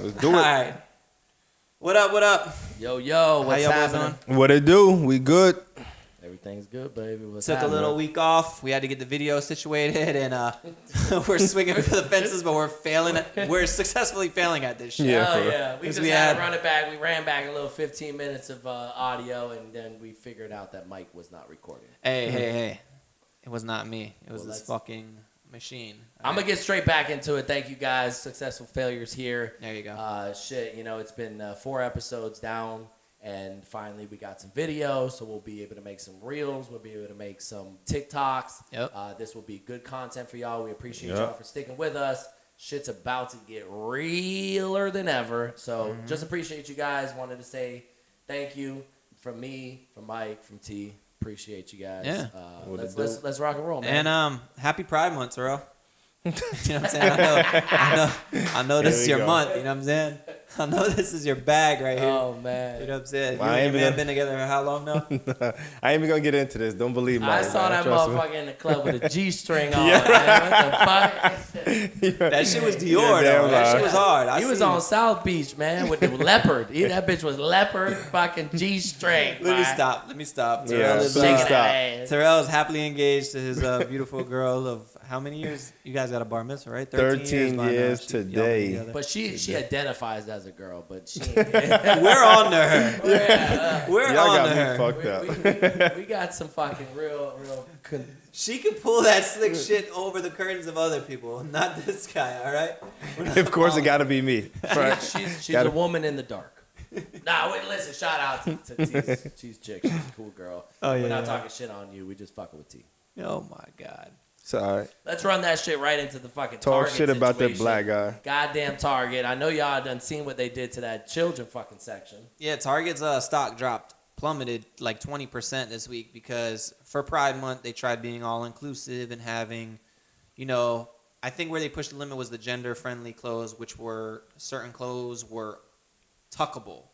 Let's do it. All right. What up? What up? Yo, what's happening? What it do? We good? Everything's good, baby. What's Took happening? a little week off. We had to get the video situated, and we're swinging for the fences, but we're failing. We're successfully failing at this shit. Yeah, Oh, for real. yeah. We just had to run it back. We ran back a little 15 minutes of audio, and then we figured out that Mike was not recording. Hey. It was not me. It was Well, this fucking machine. I'm going to get straight back into it. Thank you, guys. Successful failures here. There you go. It's been 4 episodes down, and finally we got some videos, so we'll be able to make some reels. We'll be able to make some TikToks. Yep. This will be good content for y'all. We appreciate y'all for sticking with us. Shit's about to get realer than ever, so just appreciate you guys. Wanted to say thank you from me, from Mike, from T. Appreciate you guys. Yeah. Let's rock and roll, man. And happy Pride Month, Terrell. You know what I'm saying? I know this is your month. You know what I'm saying? I know this is your bag right here. Oh, man. You know what I'm saying? Well, you and your man been together for how long now? I ain't even gonna get into this. Don't believe me. I saw that motherfucker in the club with a G-string on. Yeah. Man. What the fuck? That shit was Dior, though. That shit was hard. He was on South Beach, man, with the leopard. That bitch was leopard, fucking G-string. Let me stop. Yeah, Terrell is, please stop. Terrell is happily engaged to his beautiful girl of how many years? You guys got a bar mitzvah, right? 13 years today. But she identifies as a girl, but she ain't. We're on to her. We're Y'all on got to me her. fucked up. We got some fucking real. She can pull that slick shit over the curtains of other people, not this guy. All right. Of course, it gotta be me. Right. She's a woman in the dark. Nah, wait, listen. Shout out to T. She's chick. She's a cool girl. Oh, yeah. We're not talking shit on you. We just fucking with T. Oh my God. It's all right. Let's run that shit right into the fucking Talk Target shit about that situation. black guy. Goddamn Target. I know y'all done seen what they did to that children fucking section. Yeah, Target's stock plummeted like 20% this week because for Pride Month they tried being all inclusive and having, I think where they pushed the limit was the gender friendly clothes, which were certain clothes were tuckable.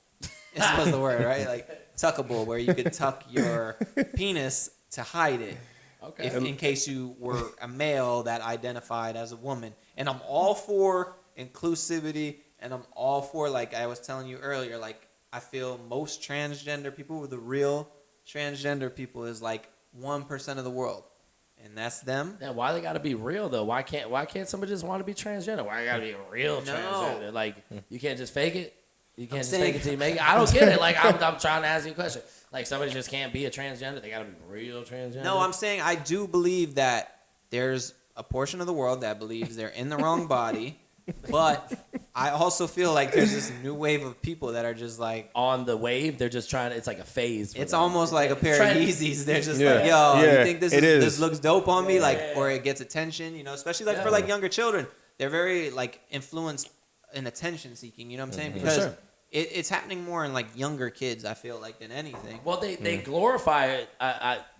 This was the word, right? Like tuckable, where you could tuck your penis to hide it. Okay. If in case you were a male that identified as a woman. And I'm all for inclusivity, and I'm all for, like I was telling you earlier, like I feel most transgender people, the real transgender people, is like 1% of the world. And that's them. Yeah, why they gotta be real though? Why can't somebody just want to be transgender? Why gotta be a real transgender? Like you can't just fake it? You can't just fake it till you make it? I don't get it. Like I'm trying to ask you a question. Like somebody just can't be a transgender. They gotta be real transgender. No, I'm saying I do believe that there's a portion of the world that believes they're in the wrong body, but I also feel like there's this new wave of people that are just like on the wave. They're just trying to. It's like a phase. It's them. almost like a pair of Yeezys. They're just like, you think this looks dope on me, or it gets attention, especially like for like younger children. They're very like influenced in attention seeking. You know what I'm saying? Because it's happening more in like younger kids, I feel like, than anything. Well, they glorify it.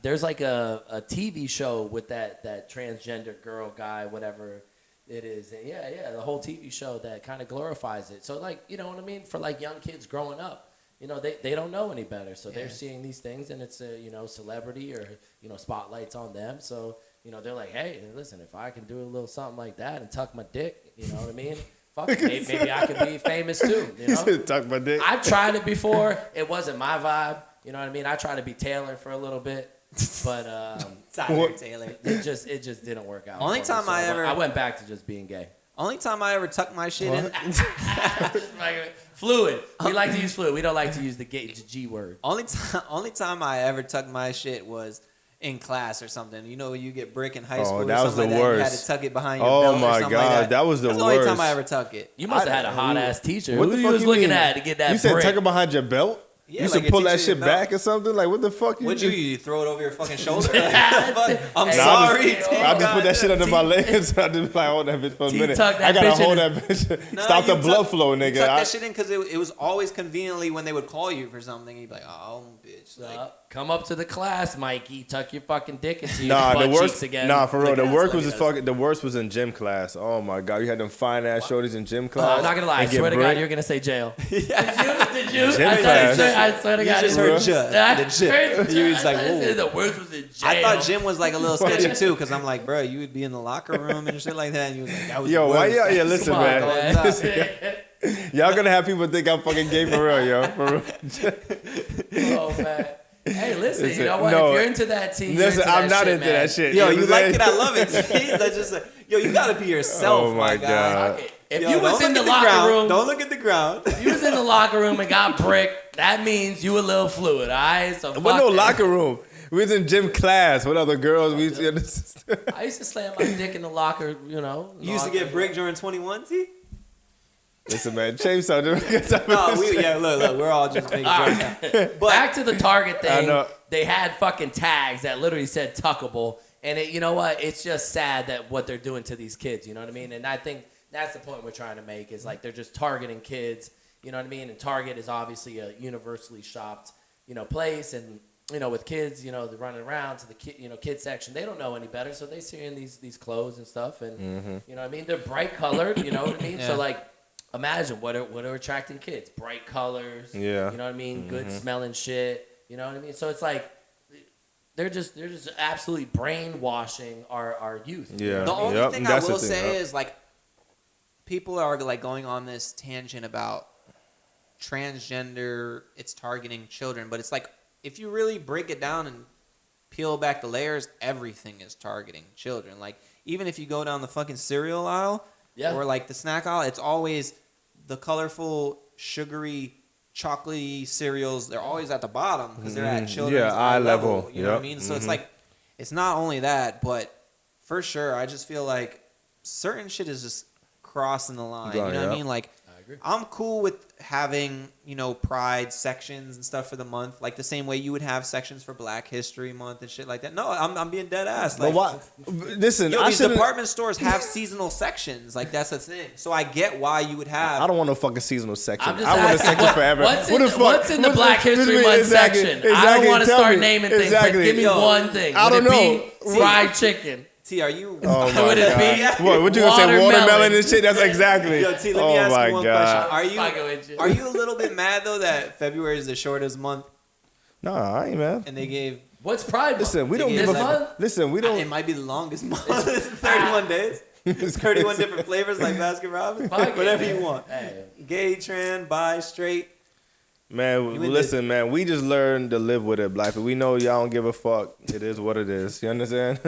There's like a TV show with that transgender girl guy, whatever it is. And yeah, the whole TV show that kind of glorifies it. So like, you know what I mean? For like young kids growing up, they don't know any better. So they're seeing these things, and it's a celebrity or spotlights on them. So they're like, hey, listen, if I can do a little something like that and tuck my dick, you know what I mean? Fuck, maybe I could be famous too. Tuck my dick. I've tried it before. It wasn't my vibe. You know what I mean? I tried to be Taylor for a little bit, but Taylor. it just didn't work out. Only time I went back to just being gay. Only time I ever tucked my shit in. Fluid. We like to use fluid. We don't like to use the G word. Only time I ever tucked my shit was in class or something. When you get brick in high school. That was the worst. You had to tuck it behind your belt. Oh my God, that was the worst. That's the only time I ever tuck it. You must have had a hot ass teacher. What the Who fuck you was you looking mean? at to get that? You said brick? tuck it behind your belt. Yeah, you used like to pull that teacher shit belt. back or something? Like, what the fuck What'd you do? You throw it over your fucking shoulder? I'm Nah, sorry. I just put that shit under my legs. I just like hold that bitch for a minute. tuck I that gotta bitch hold in that bitch. Stop the blood flow, nigga. You tuck that shit in because it was always conveniently when they would call you for something. You'd be like, oh, bitch. Like, come up to the class, Mikey. Tuck your fucking dick into your butt the worst. cheeks again. Nah, for real. Look The at worst us, was look just at us. fucking. The worst was in gym class. Oh my God, you had them fine ass shorties in gym class. I'm not gonna lie. I and get swear to God, brick. you're gonna say jail. Did you? Gym class. I swear to you God, just heard the gym. You was like, whoa. The worst was in jail. I thought gym was like a little sketchy too, because I'm like, bro, you would be in the locker room and shit like that. And you was like, that was Yo, the why worst. y'all? Yeah, listen, Come on, man. man. Y'all gonna have people think I'm fucking gay for real, yo. For real. Oh man. Hey, listen, you know what? No, if you're into that, T, Listen, I'm not into man. that shit. Yo, You you know like what it? I'm I love it. T. That's just like, yo, you gotta be yourself, Oh, my guy. God. If Yo, you was don't in the look at locker ground. room, Don't look at the ground. if you was in the locker room and got bricked, that means you a little fluid, all right? So What fuck no that. locker room? We was in gym class with other girls. We used to, I used to slam my dick in the locker, you know. You used to get bricked during 21, T? Listen, man, chainsaw. No, look, we're all just making jokes now. But Back to the Target I thing, know. they had fucking tags that literally said tuckable. And you know what? It's just sad that what they're doing to these kids, you know what I mean? And I think that's the point we're trying to make is like they're just targeting kids, you know what I mean? And Target is obviously a universally shopped, you know, place. And, you know, with kids, you know, they're running around to the kid section. They don't know any better, so they see in these clothes and stuff. And, you know what I mean? They're bright colored, you know what I mean? Yeah. So, like, imagine what are attracting kids? Bright colors. Yeah. You know what I mean? Good smelling shit. You know what I mean? So it's like they're just absolutely brainwashing our youth. Yeah. the only Yep, thing I that's the will thing, say yep. is like people are like going on this tangent about transgender. It's targeting children, but it's like if you really break it down and peel back the layers, everything is targeting children. Like even if you go down the fucking cereal aisle or like the snack aisle, it's always the colorful, sugary, chocolatey cereals. They're always at the bottom because they're at children's eye level. You know what I mean? So it's like it's not only that, but for sure, I just feel like certain shit is just crossing the line. You know what I mean? Like I agree. I'm cool with having, you know, pride sections and stuff for the month, like the same way you would have sections for Black History Month and shit like that. No, I'm being dead ass. Like, But why? Listen, yo, I these should. department stores have seasonal sections. Like that's the thing. So I get why you would have. I don't want no fucking seasonal section. I'm just I want a asking, section forever. What's in the Black History Month section? I don't want to tell start me. naming things, Exactly. but give me Yo, one thing. I Would don't it know. be fried chicken? T, are you? Oh my Would it God. be What you gonna say? watermelon? Watermelon and shit? That's exactly. Yo, T, let me Oh ask my you one God. question. Fucking with you. Are you a little bit mad though that February is the shortest month Nah, I ain't man. and they gave? What's Pride Month? Listen, we don't This give a month? fuck. Listen, we It don't. might be the longest month. It's 31 days. It's 31 different flavors like Baskin Robbins. Fuck it, Whatever man. you want. Hey. Gay, trans, bi, straight. Man, You in listen, man. We just learned to live with it, black people. We know y'all don't give a fuck. It is what it is. You understand?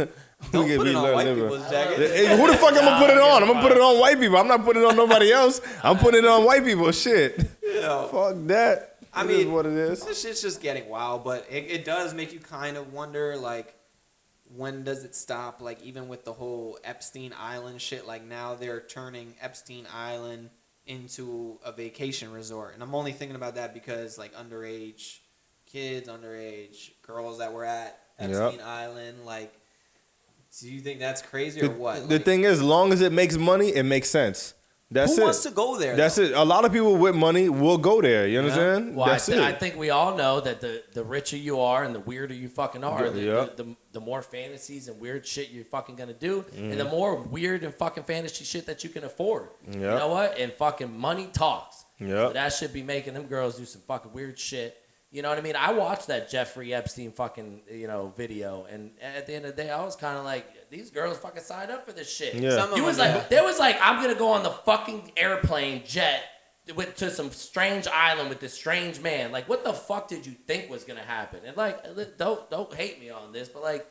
Don't put it on white living. people's jacket. Hey, who the fuck I'm gonna put it on? I'm gonna put it on white people. I'm not putting it on nobody else. I'm putting it on white people. Shit. Yo, Fuck that. I It is mean, what it is. this shit's just getting wild, but it does make you kind of wonder, like, when does it stop? Like, even with the whole Epstein Island shit, like, now they're turning Epstein Island into a vacation resort. And I'm only thinking about that because, like, underage kids, underage girls that were at Epstein Island, like, do you think that's crazy or what? The Like, thing is, as long as it makes money, it makes sense. That's who it. wants to go there? That's though? it. A lot of people with money will go there. You understand? Well, That's I it. think we all know that the richer you are and the weirder you fucking are, Yeah. the more fantasies and weird shit you're fucking gonna do, and the more weird and fucking fantasy shit that you can afford. You Yeah. know what? And fucking money talks. Yeah. So that should be making them girls do some fucking weird shit. You know what I mean? I watched that Jeffrey Epstein fucking, video, and at the end of the day, I was kind of like, these girls fucking signed up for this shit. Yeah. Some of He was them- like, there was like, I'm gonna go on the fucking airplane jet to some strange island with this strange man. Like, what the fuck did you think was gonna happen? And like, don't hate me on this, but like,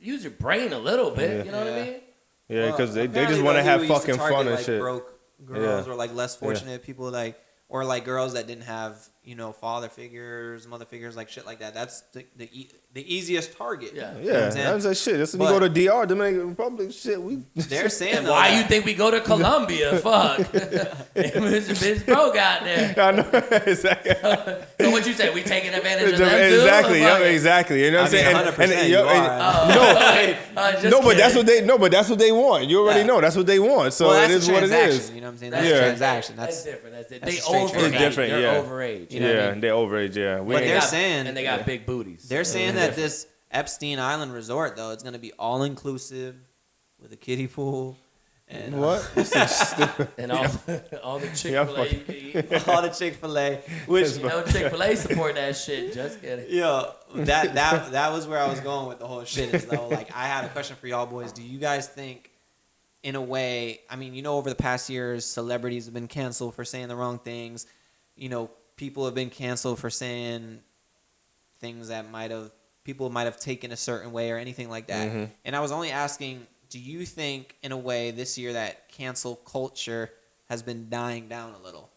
use your brain a little bit. Yeah. You know what I Yeah. mean? Yeah, because they Apparently, just want to though, have we used fucking target, fun and like, shit. broke girls Yeah. or like less fortunate people, like, or like girls that didn't have father figures, mother figures, like shit like that. That's the easiest target. Yeah. You know what Yeah, I'm saying? that's that shit. That's when you But- go to DR, Dominican Republic, shit. We They're saying And though, why that- you think we go to Colombia? Fuck. Bitch broke out there. I know exactly. So what you say? We taking advantage of them too? Exactly, Or yeah, fuck it? exactly. You know what I'm I mean, saying? 100% you are. Just No, but that's kidding. what they want. You already Yeah. know that's what they want. So well, it that's is a what it transaction. is. You know what I'm saying? That's That's Yeah. a transaction. That's That's different. That's a they straight overage. transaction. It's different, They're yeah. overage. You know what I Yeah, mean? they're overage. Yeah, we But ain't they're got- saying and they got big booties. they're saying that this Epstein Island resort though, it's gonna be all inclusive with a kiddie pool and what? and all the Chick-fil-A fucking- you can eat. all the Chick-fil-A, which You know, Chick-fil-A support that shit. Just kidding. yo, that was where I was going with the whole shit. Is though, like, I had a question for y'all boys. Do you guys think in a way, I mean, over the past years, celebrities have been canceled for saying the wrong things. People have been canceled for saying things that people might have taken a certain way or anything like that. Mm-hmm. And I was only asking, do you think in a way this year that cancel culture has been dying down a little?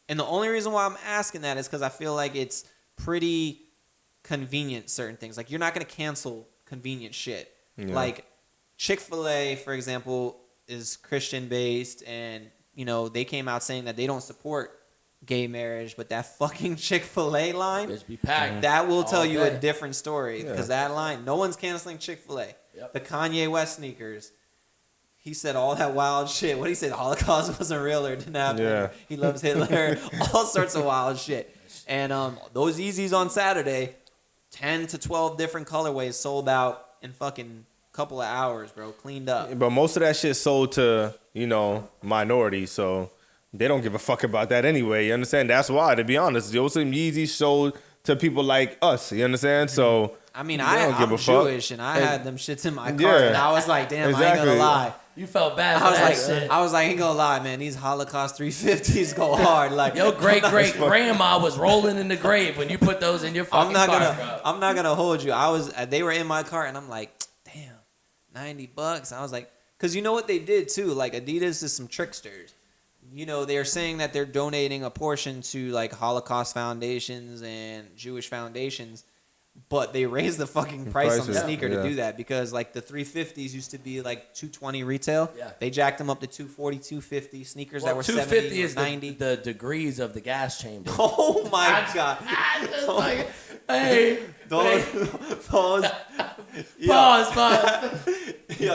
And the only reason why I'm asking that is because I feel like it's pretty convenient, certain things. Like, you're not going to cancel convenient shit. Yeah. Like, Chick-fil-A, for example, is Christian-based, and, they came out saying that they don't support gay marriage, but that fucking Chick-fil-A line, bitch be packed. That will tell you day. a different story, because that line, no one's canceling Chick-fil-A. Yep. The Kanye West sneakers, he said all that wild shit. What he said, the Holocaust wasn't real or didn't happen. Yeah. He loves Hitler. All sorts of wild shit. And those Yeezys on Saturday, 10 to 12 different colorways sold out in fucking couple of hours, bro. Cleaned up. But most of that shit sold to, minorities, so they don't give a fuck about that anyway. You understand? That's why, to be honest. Those Yeezys sold to people like us. You understand? So I mean, I'm Jewish, and I had them shits in my car, and I was like, damn, exactly. I ain't gonna lie. You felt bad for that shit. I was like, ain't gonna lie, man. These Holocaust 350s go hard. Like, your great-great-grandma was rolling in the grave when you put those in your fucking car. I'm not gonna hold you. They were in my car, and I'm like, damn, $90. I was like, because you know what they did, too? Like, Adidas is some tricksters. They're saying that they're donating a portion to, like, Holocaust foundations and Jewish foundations, but they raised the fucking price on the sneaker to do that, because, like, the 350s used to be, like, $220 retail. Yeah. They jacked them up to $240, $250. Sneakers that were $70 is $90. The degrees of the gas chamber. Oh, my God. Like, hey. Pause. Yo,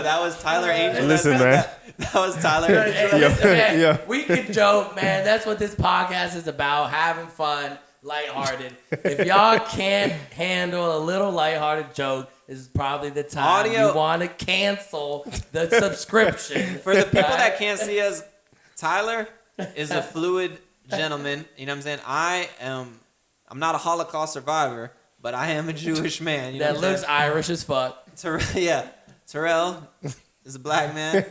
that was Tyler Angel. Listen, man. That was Tyler. Man, we can joke, man. That's what this podcast is about, having fun, lighthearted. If y'all can't handle a little lighthearted joke, this is probably the time you want to cancel the subscription. For the people that can't see us, Tyler is a fluid gentleman. You know what I'm saying? I'm not a Holocaust survivor, but I am a Jewish man. You know that looks Irish as fuck. Terrell is a black man.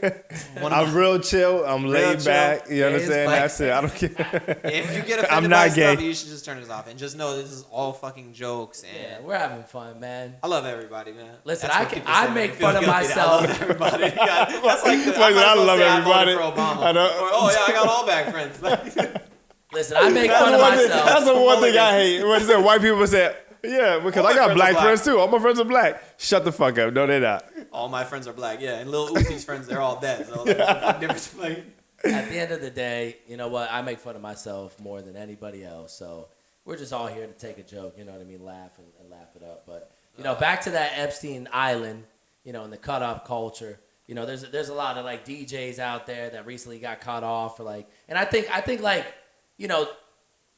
I'm real chill. I'm laid back. You understand? That's it. I don't care. If you get offended by stuff, you should just turn this off and just know this is all fucking jokes. And we're having fun, man. I love everybody, man. Listen, I make fun of myself. I love everybody. That's like I love everybody. I know. I got all black friends. Listen, I make fun of myself. That's the one thing I hate. What is it? White people say, yeah, because I got black friends too. All my friends are black. Shut the fuck up. No, they're not. All my friends are black, yeah. And Lil Uzi's friends, they're all dead. So At the end of the day, you know what? I make fun of myself more than anybody else. So we're just all here to take a joke, you know what I mean? Laugh and laugh it up. But, back to that Epstein Island, and the cut-off culture. There's a lot of, like, DJs out there that recently got cut off for, like... And I think like,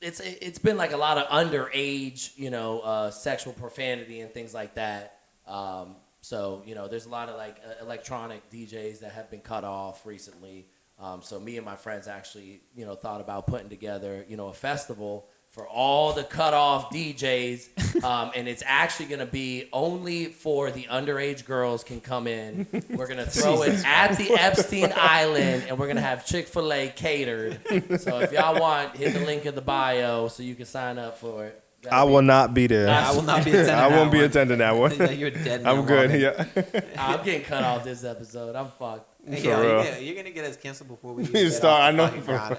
it's been, like, a lot of underage, sexual profanity and things like that. So, there's a lot of, like, electronic DJs that have been cut off recently. So me and my friends actually, thought about putting together, a festival for all the cut off DJs. And it's actually going to be only for the underage girls can come in. We're going to throw it at the Epstein Island, and we're going to have Chick-fil-A catered. So if y'all want, hit the link in the bio so you can sign up for it. I will not be there. I will not be attending that one. I won't be attending that one. You're dead. I'm good. Yeah. I'm getting cut off this episode. I'm fucked. You're going to get us canceled before we even start. I know.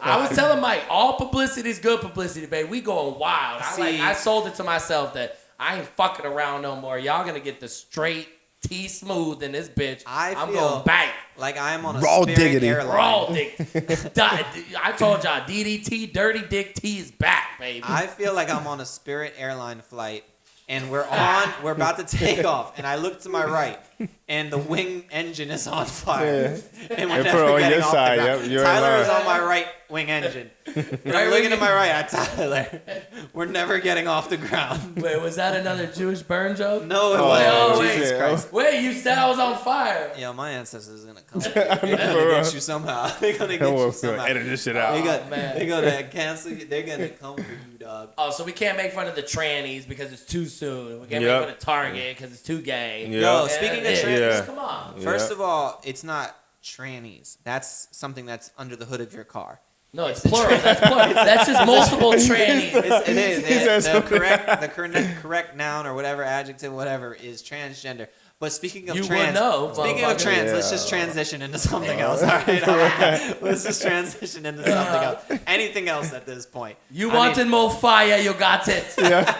I was telling Mike, all publicity is good publicity, babe. We going wild. I sold it to myself that I ain't fucking around no more. Y'all going to get the straight T-smooth in this bitch. I'm going back. Like I am on a raw Spirit diggity. airline. Raw dick. I told y'all, DDT, Dirty Dick T is back, baby. I feel like I'm on a Spirit airline flight, and we're about to take off, and I look to my right, and the wing engine is on fire. Yeah. And we're never getting off the ground. Yep, Tyler is on my right wing engine. And I'm looking to my right at Tyler. We're never getting off the ground. Wait, was that another Jewish burn joke? No, it wasn't. Jesus Christ. Wait, you said I was on fire. Yo, my ancestors are going to come. They're going to get you somehow. They're going to get you somehow. Edit this shit out. They're going to cancel you. They're going to come for you, dog. Oh, so we can't make fun of the trannies because it's too soon. We can't make fun of Target because it's too gay. Yo, speaking of trannies, come on. First of all, it's not trannies. That's something that's under the hood of your car. No, it's plural. That's plural. That's just multiple trannies. It is. The correct noun or whatever adjective, whatever, is transgender. But speaking of trans, let's just transition into something else. All right. Let's just transition into something else. Anything else at this point? You wanted more fire, you got it. Yeah.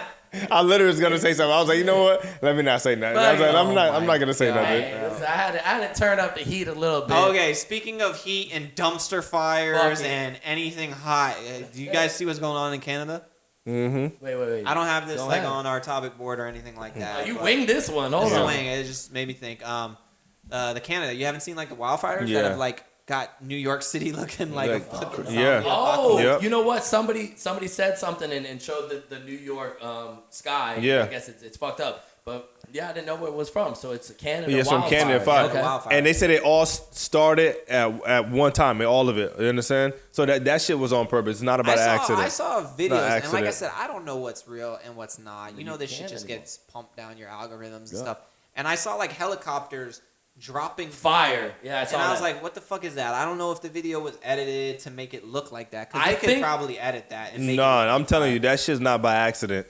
I literally was gonna say something. I was like, you know what? Let me not say nothing. I was like, I'm not gonna say nothing. I had to turn up the heat a little bit. Okay, speaking of heat and dumpster fires and anything hot, do you guys see what's going on in Canada? Mm-hmm. Wait. I don't have this on our topic board or anything like that. You winged this one. Hold on. It just made me think. The Canada, you haven't seen like the wildfires that have like got New York City looking like a fucking zombie. You know what? Somebody said something and showed the New York sky. Yeah. I guess it's fucked up. But yeah, I didn't know where it was from. So it's a Canada Yeah, it's from Canada fire. Okay. And they said it all started at one time, all of it. You understand? So that shit was on purpose. It's not about an accident. I saw videos, and like I said, I don't know what's real and what's not. You know, this shit just gets pumped down your algorithms and stuff. And I saw like helicopters dropping fire. Yeah, I saw and I was like, what the fuck is that? I don't know if the video was edited to make it look like that. Because they could probably edit that. And make I'm telling you, that shit's not by accident.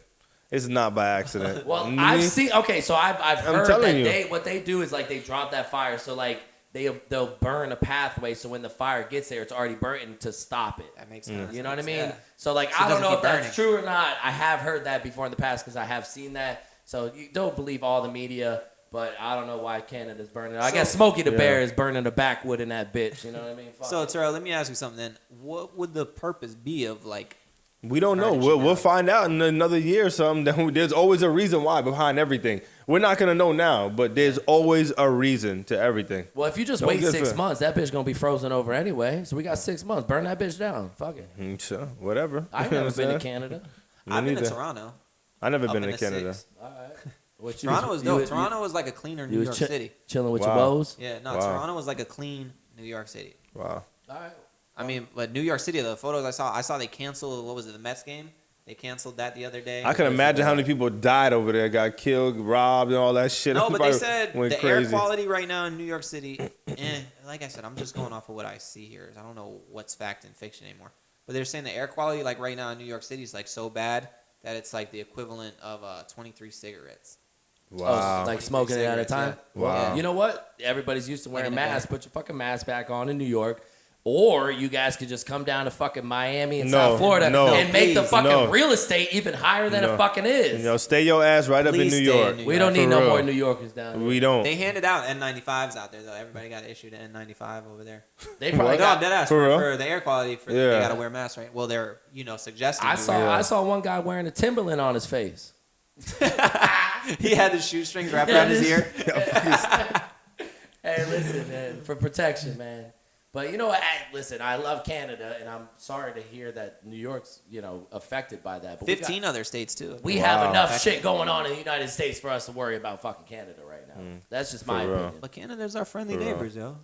It's not by accident. Well, I've seen. Okay, so I've heard that what they do is like they drop that fire, so like they'll burn a pathway, so when the fire gets there, it's already burnt to stop it. That makes sense. You know what I mean? Yeah. So like I don't know if that's true or not. I have heard that before in the past because I have seen that. So you don't believe all the media. But I don't know why Canada's burning. I guess Smokey the Bear is burning the backwood in that bitch. You know what I mean? So, Terrell, let me ask you something then. What would the purpose be of, like... We don't know. We'll find out in another year or something. There's always a reason why behind everything. We're not going to know now, but there's always a reason to everything. Well, if you just wait 6 months, that bitch going to be frozen over anyway. So we got 6 months. Burn that bitch down. Fuck it. Sure, whatever. I've never been to Canada. I've been to Toronto. I've never been to Canada. All right. Toronto was dope. Toronto was like a cleaner New York City. Chilling with your woes? Yeah, no, Toronto was like a clean New York City. Wow. All right. I mean, but New York City, the photos I saw they canceled, what was it, the Mets game? They canceled that the other day. I can imagine how many people died over there, got killed, robbed, and all that shit. No, but they said the crazy. air quality right now in New York City, like I said, I'm just going off of what I see here. I don't know what's fact and fiction anymore. But they're saying the air quality, like right now in New York City, is like so bad that it's like the equivalent of 23 cigarettes. Wow. Oh, like smoking it at a time? Yeah. Wow. You know what? Everybody's used to wearing masks. Put your fucking mask back on in New York. Or you guys could just come down to fucking Miami and South Florida and make the fucking real estate even higher than it fucking is. Stay your ass right up in New York. We don't need no more New Yorkers down here. We don't. They handed out N95s out there, though. Everybody got issued an N95 over there. They probably got dead ass for the air quality. They got to wear masks, right? Well, they're, suggesting. I saw one guy wearing a Timberland on his face. He had the shoestring wrapped around his ear. Hey, listen, man, for protection, man. But you know what? Listen, I love Canada, and I'm sorry to hear that New York's, affected by that. But 15 other states too. We have enough shit going on in the United States for us to worry about fucking Canada right now. That's just my opinion. But Canada's our friendly neighbors, yo.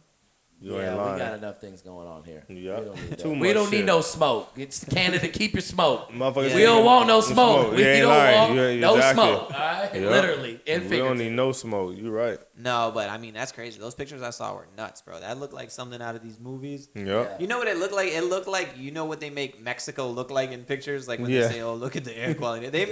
We got enough things going on here. Yeah. We don't need no smoke. It's Canada. Keep your smoke. We don't want no smoke. We don't want no smoke. All right? Yep. Literally. And we don't need no smoke. You're right. No, but I mean, that's crazy. Those pictures I saw were nuts, bro. That looked like something out of these movies. Yep. You know what it looked like? It looked like, what they make Mexico look like in pictures? Like when they say, oh, look at the air quality. They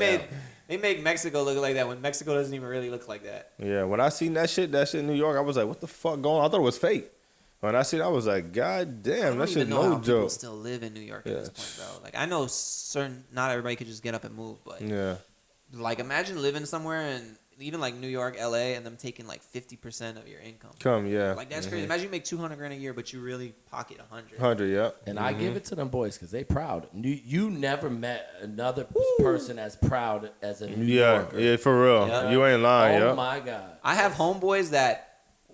make Mexico look like that when Mexico doesn't even really look like that. Yeah, when I seen that shit in New York, I was like, what the fuck going on? I thought it was fake. When I seen it, I was like, God damn, that shit no joke. People still live in New York at this point, bro. Like, I know not everybody could just get up and move, but like, imagine living somewhere and even like New York, LA, and them taking like 50% of your income. Like, that's crazy. Imagine you make $200,000 a year, but you really pocket 100. Yeah. And I give it to them boys because they proud. You never met another person as proud as a New Yorker. Yeah, for real. Yep. You ain't lying. Oh my God. I have homeboys that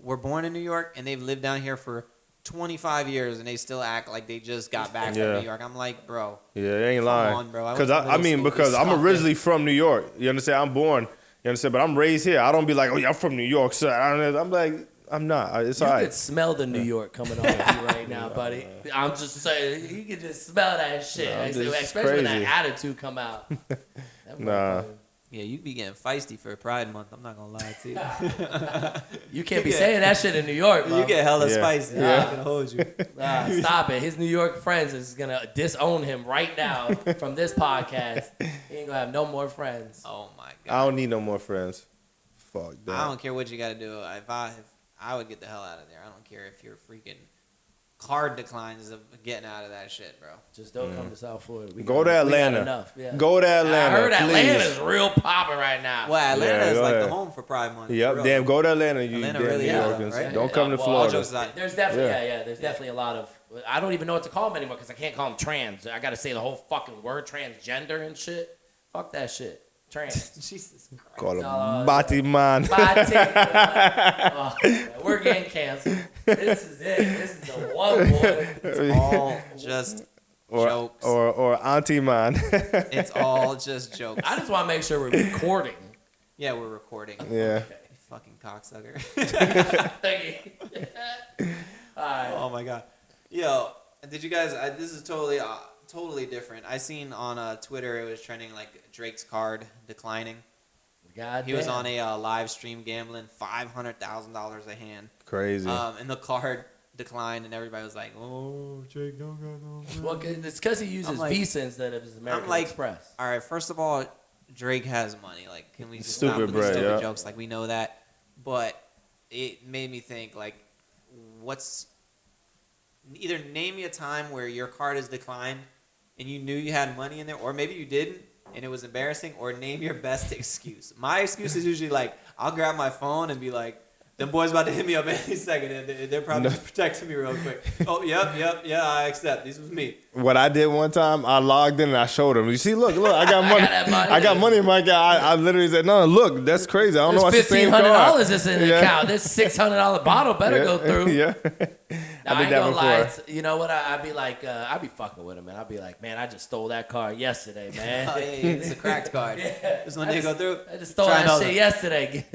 were born in New York and they've lived down here for 25 years and they still act like they just got back from New York. I'm like, bro. Yeah, they ain't lying. Come on, bro. Because because I'm originally from New York. You understand? I'm born. You understand? But I'm raised here. I don't be like, oh yeah, I'm from New York. So I'm like, I'm not. It's all right. You could smell the New York coming on you right now, buddy. I'm just saying, you can just smell that shit. Especially when that attitude come out. Yeah, you be getting feisty for Pride Month. I'm not gonna lie to you. You can't be saying that shit in New York, bro. You get hella Yeah. spicy. Yeah. I'm gonna hold you. Stop it. His New York friends is going to disown him right now from this podcast. He ain't going to have no more friends. Oh my I god. don't need no more friends. Fuck that. I don't care what you gotta do. If I would get the hell out of there. I don't care if you're freaking card declines of getting out of that shit, bro. Just don't come to South Florida. Go to We got Atlanta. enough. Yeah. Go to Atlanta. I heard please. Atlanta's real popping right now. Well, Atlanta Yeah, is go like ahead. the home for Pride Month. Yep, Real. damn, go to Atlanta, you Atlanta damn really New is, Yorkers. right? Don't come to All Florida. jokes aside, There's definitely, Yeah. there's definitely a lot of, I don't even know what to call them anymore because I can't call them trans. I got to say the whole fucking word transgender and shit. Fuck that shit. Trans. Jesus Christ. Call him No, Batiman. Oh, man, we're getting canceled. This is it. This is the one, boy. It's all just jokes. Or Auntie Man. It's all just jokes. I just want to make sure we're recording. Yeah, we're recording. Yeah. You fucking cocksucker. Thank you. All right. Oh my god. Yo, did you guys? This is totally different. I seen on Twitter it was trending like Drake's card declining. God He was damn. on a live stream gambling $500,000 a hand. Crazy. And the card declined, and everybody was like, "Oh, Drake don't got no money." Well, it's because he uses I'm like- Visa instead of his American like- Express. All right, first of all, Drake has money. Like, can we just Stupid stop with the bread, stupid yeah. jokes? Like, we know that, but it made me think. Like, either name me a time where your card is declined and you knew you had money in there, or maybe you didn't and it was embarrassing, or name your best excuse. My excuse is usually like, I'll grab my phone and be like, them boys about to hit me up any second, and they're probably protecting me real quick. Oh, yep, I accept. This was me. What I did one time, I logged in and I showed him. You see, look, I got money. that money. I got money in my account. I literally said, no, look, that's crazy. I don't know what's the There's same $1,500 card. that's in the Yeah. account. This $600 bottle better Yeah. go through. Yeah. Now, I I did ain't that gonna lie. before. You know what? I'd be like, I'd be fucking with him, man. I'd be like, man, I just stole that car yesterday, man. Oh, yeah, this is a cracked card. This one didn't go through. I just stole Try that another. shit yesterday.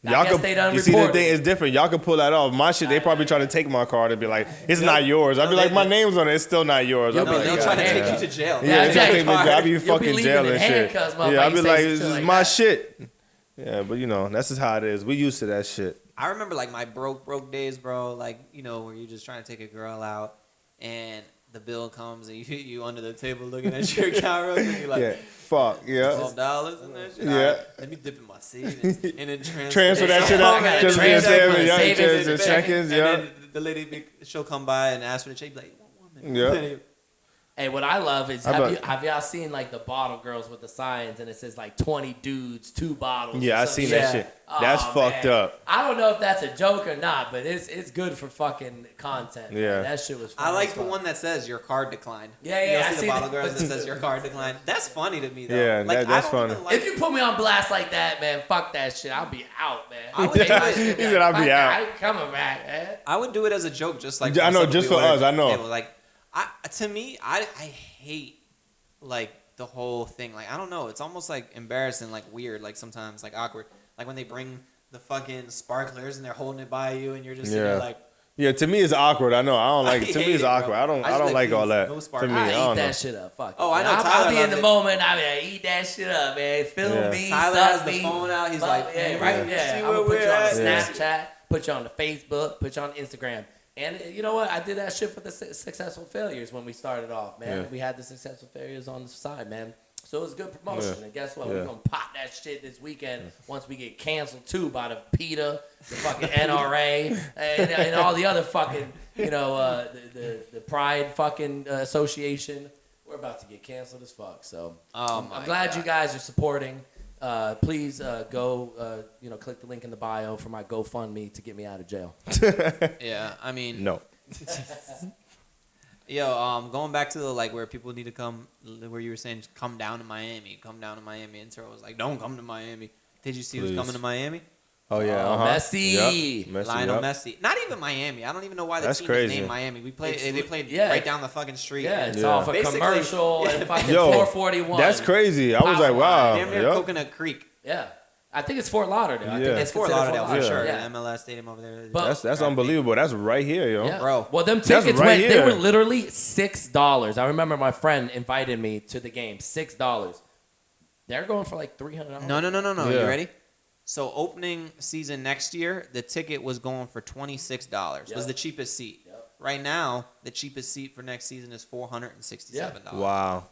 I Y'all guess could, they done you see, the reported. thing is different. Y'all can pull that off. My shit, they probably trying to take my card and be like, it's not yours. I'd be like, my name's on it. It's still not yours. I'd be like, They'll yeah. try to yeah. take you to jail. Yeah, it's exactly. gonna take me. I'll be You'll be fucking leaving jail in and shit. handcuffs, Yeah, I'll motherfucker. be You like, say this shit is like my that. shit. Yeah, but you know, that's just how it is. We used to that shit. I remember like my broke days, bro. Like, you know, where you're just trying to take a girl out and the bill comes and you under the table looking at your account and you're like, Yeah, fuck, yeah. $12 and that shit. Yeah. All right, let me dip in my savings and then Transfer that shit I out. gotta Just transfer savings, for the yeah, savings just and check-ins, And yeah. then the lady, she'll come by and ask for the check. Be like, one woman. Yeah. Hey, what I love is How about- have y'all seen like the bottle girls with the signs and it says like 20 dudes, 2 bottles? Yeah, or I some seen shit? that shit. Oh, That's fucked man. up. I don't know if that's a joke or not, but it's good for fucking content. man. Yeah. That shit was fun. I like as the fuck. one that says your card declined. Yeah, You know, I see see the bottle that. girls that says your card declined. That's funny to me though. Yeah, like, that's I don't funny. even like If you put me on blast like that, man, fuck that shit. I'll be out, man. I would do it. He said I'll be Fuck that. out. I ain't coming back, man. I would do it as a joke, just like I know, some just people for us, order I know. table. Like, to me, I hate like the whole thing. Like, I don't know. It's almost like embarrassing, like weird, like sometimes like awkward. Like when they bring the fucking sparklers and they're holding it by you, and you're just sitting there Yeah. like, Yeah, to me it's awkward. I know. I don't like it. To me hate it's it, bro. awkward. I don't I just like all please, that. no To sparkles. me, I I eat don't know. that shit up. Fuck. Oh, it. I know I'll Tyler be in loves the it. moment. I mean, eat that shit up, man. Film Yeah. me. Tyler suck has the me. phone out. He's Fuck, like, yeah, "Mm, right. see Yeah, I'm where gonna put you we're on at." Snapchat, put you on the Facebook, put you on Instagram. And you know what? I did that shit for the successful failures when we started off, man. Yeah. We had the successful failures on the side, man. So it was good promotion. Yeah. And guess what? Yeah. We're going to pop that shit this weekend once we get canceled, too, by the PETA, the fucking NRA, and all the other fucking, you know, the Pride fucking Association. We're about to get canceled as fuck. So Oh my I'm glad God. you guys are supporting. Please go, click the link in the bio for my GoFundMe to get me out of jail. Yeah, I mean, No. Yo, going back to the like where people need to come, where you were saying come down to Miami, Intro was like, don't come to Miami. Did you see who's Please. coming to Miami? Oh yeah. Oh, Uh-huh. Messi. Yep. Messi. Lionel yep. Messi. Not even Miami. I don't even know why the That's team crazy. is named Miami. They played yeah. right down the fucking street. Yeah, it's Yeah. off a Basically, commercial yeah. and fucking Yo, 441. That's crazy. I was like, wow. Damn near Yep. Coconut Creek. Yeah. I think it's Fort Lauderdale. I Yeah. think It's Fort considered Lauderdale for Yeah. sure. Yeah. The MLS stadium over there. But- That's unbelievable. That's right here, yo. Yeah. Bro. Well, them That's tickets right they here. were literally $6. I remember my friend invited me to the game. $6. They're going for like $300. No. Yeah. You ready? So opening season next year, the ticket was going for $26. Yep. Was the cheapest seat. Yep. Right now, the cheapest seat for next season is $467. Wow.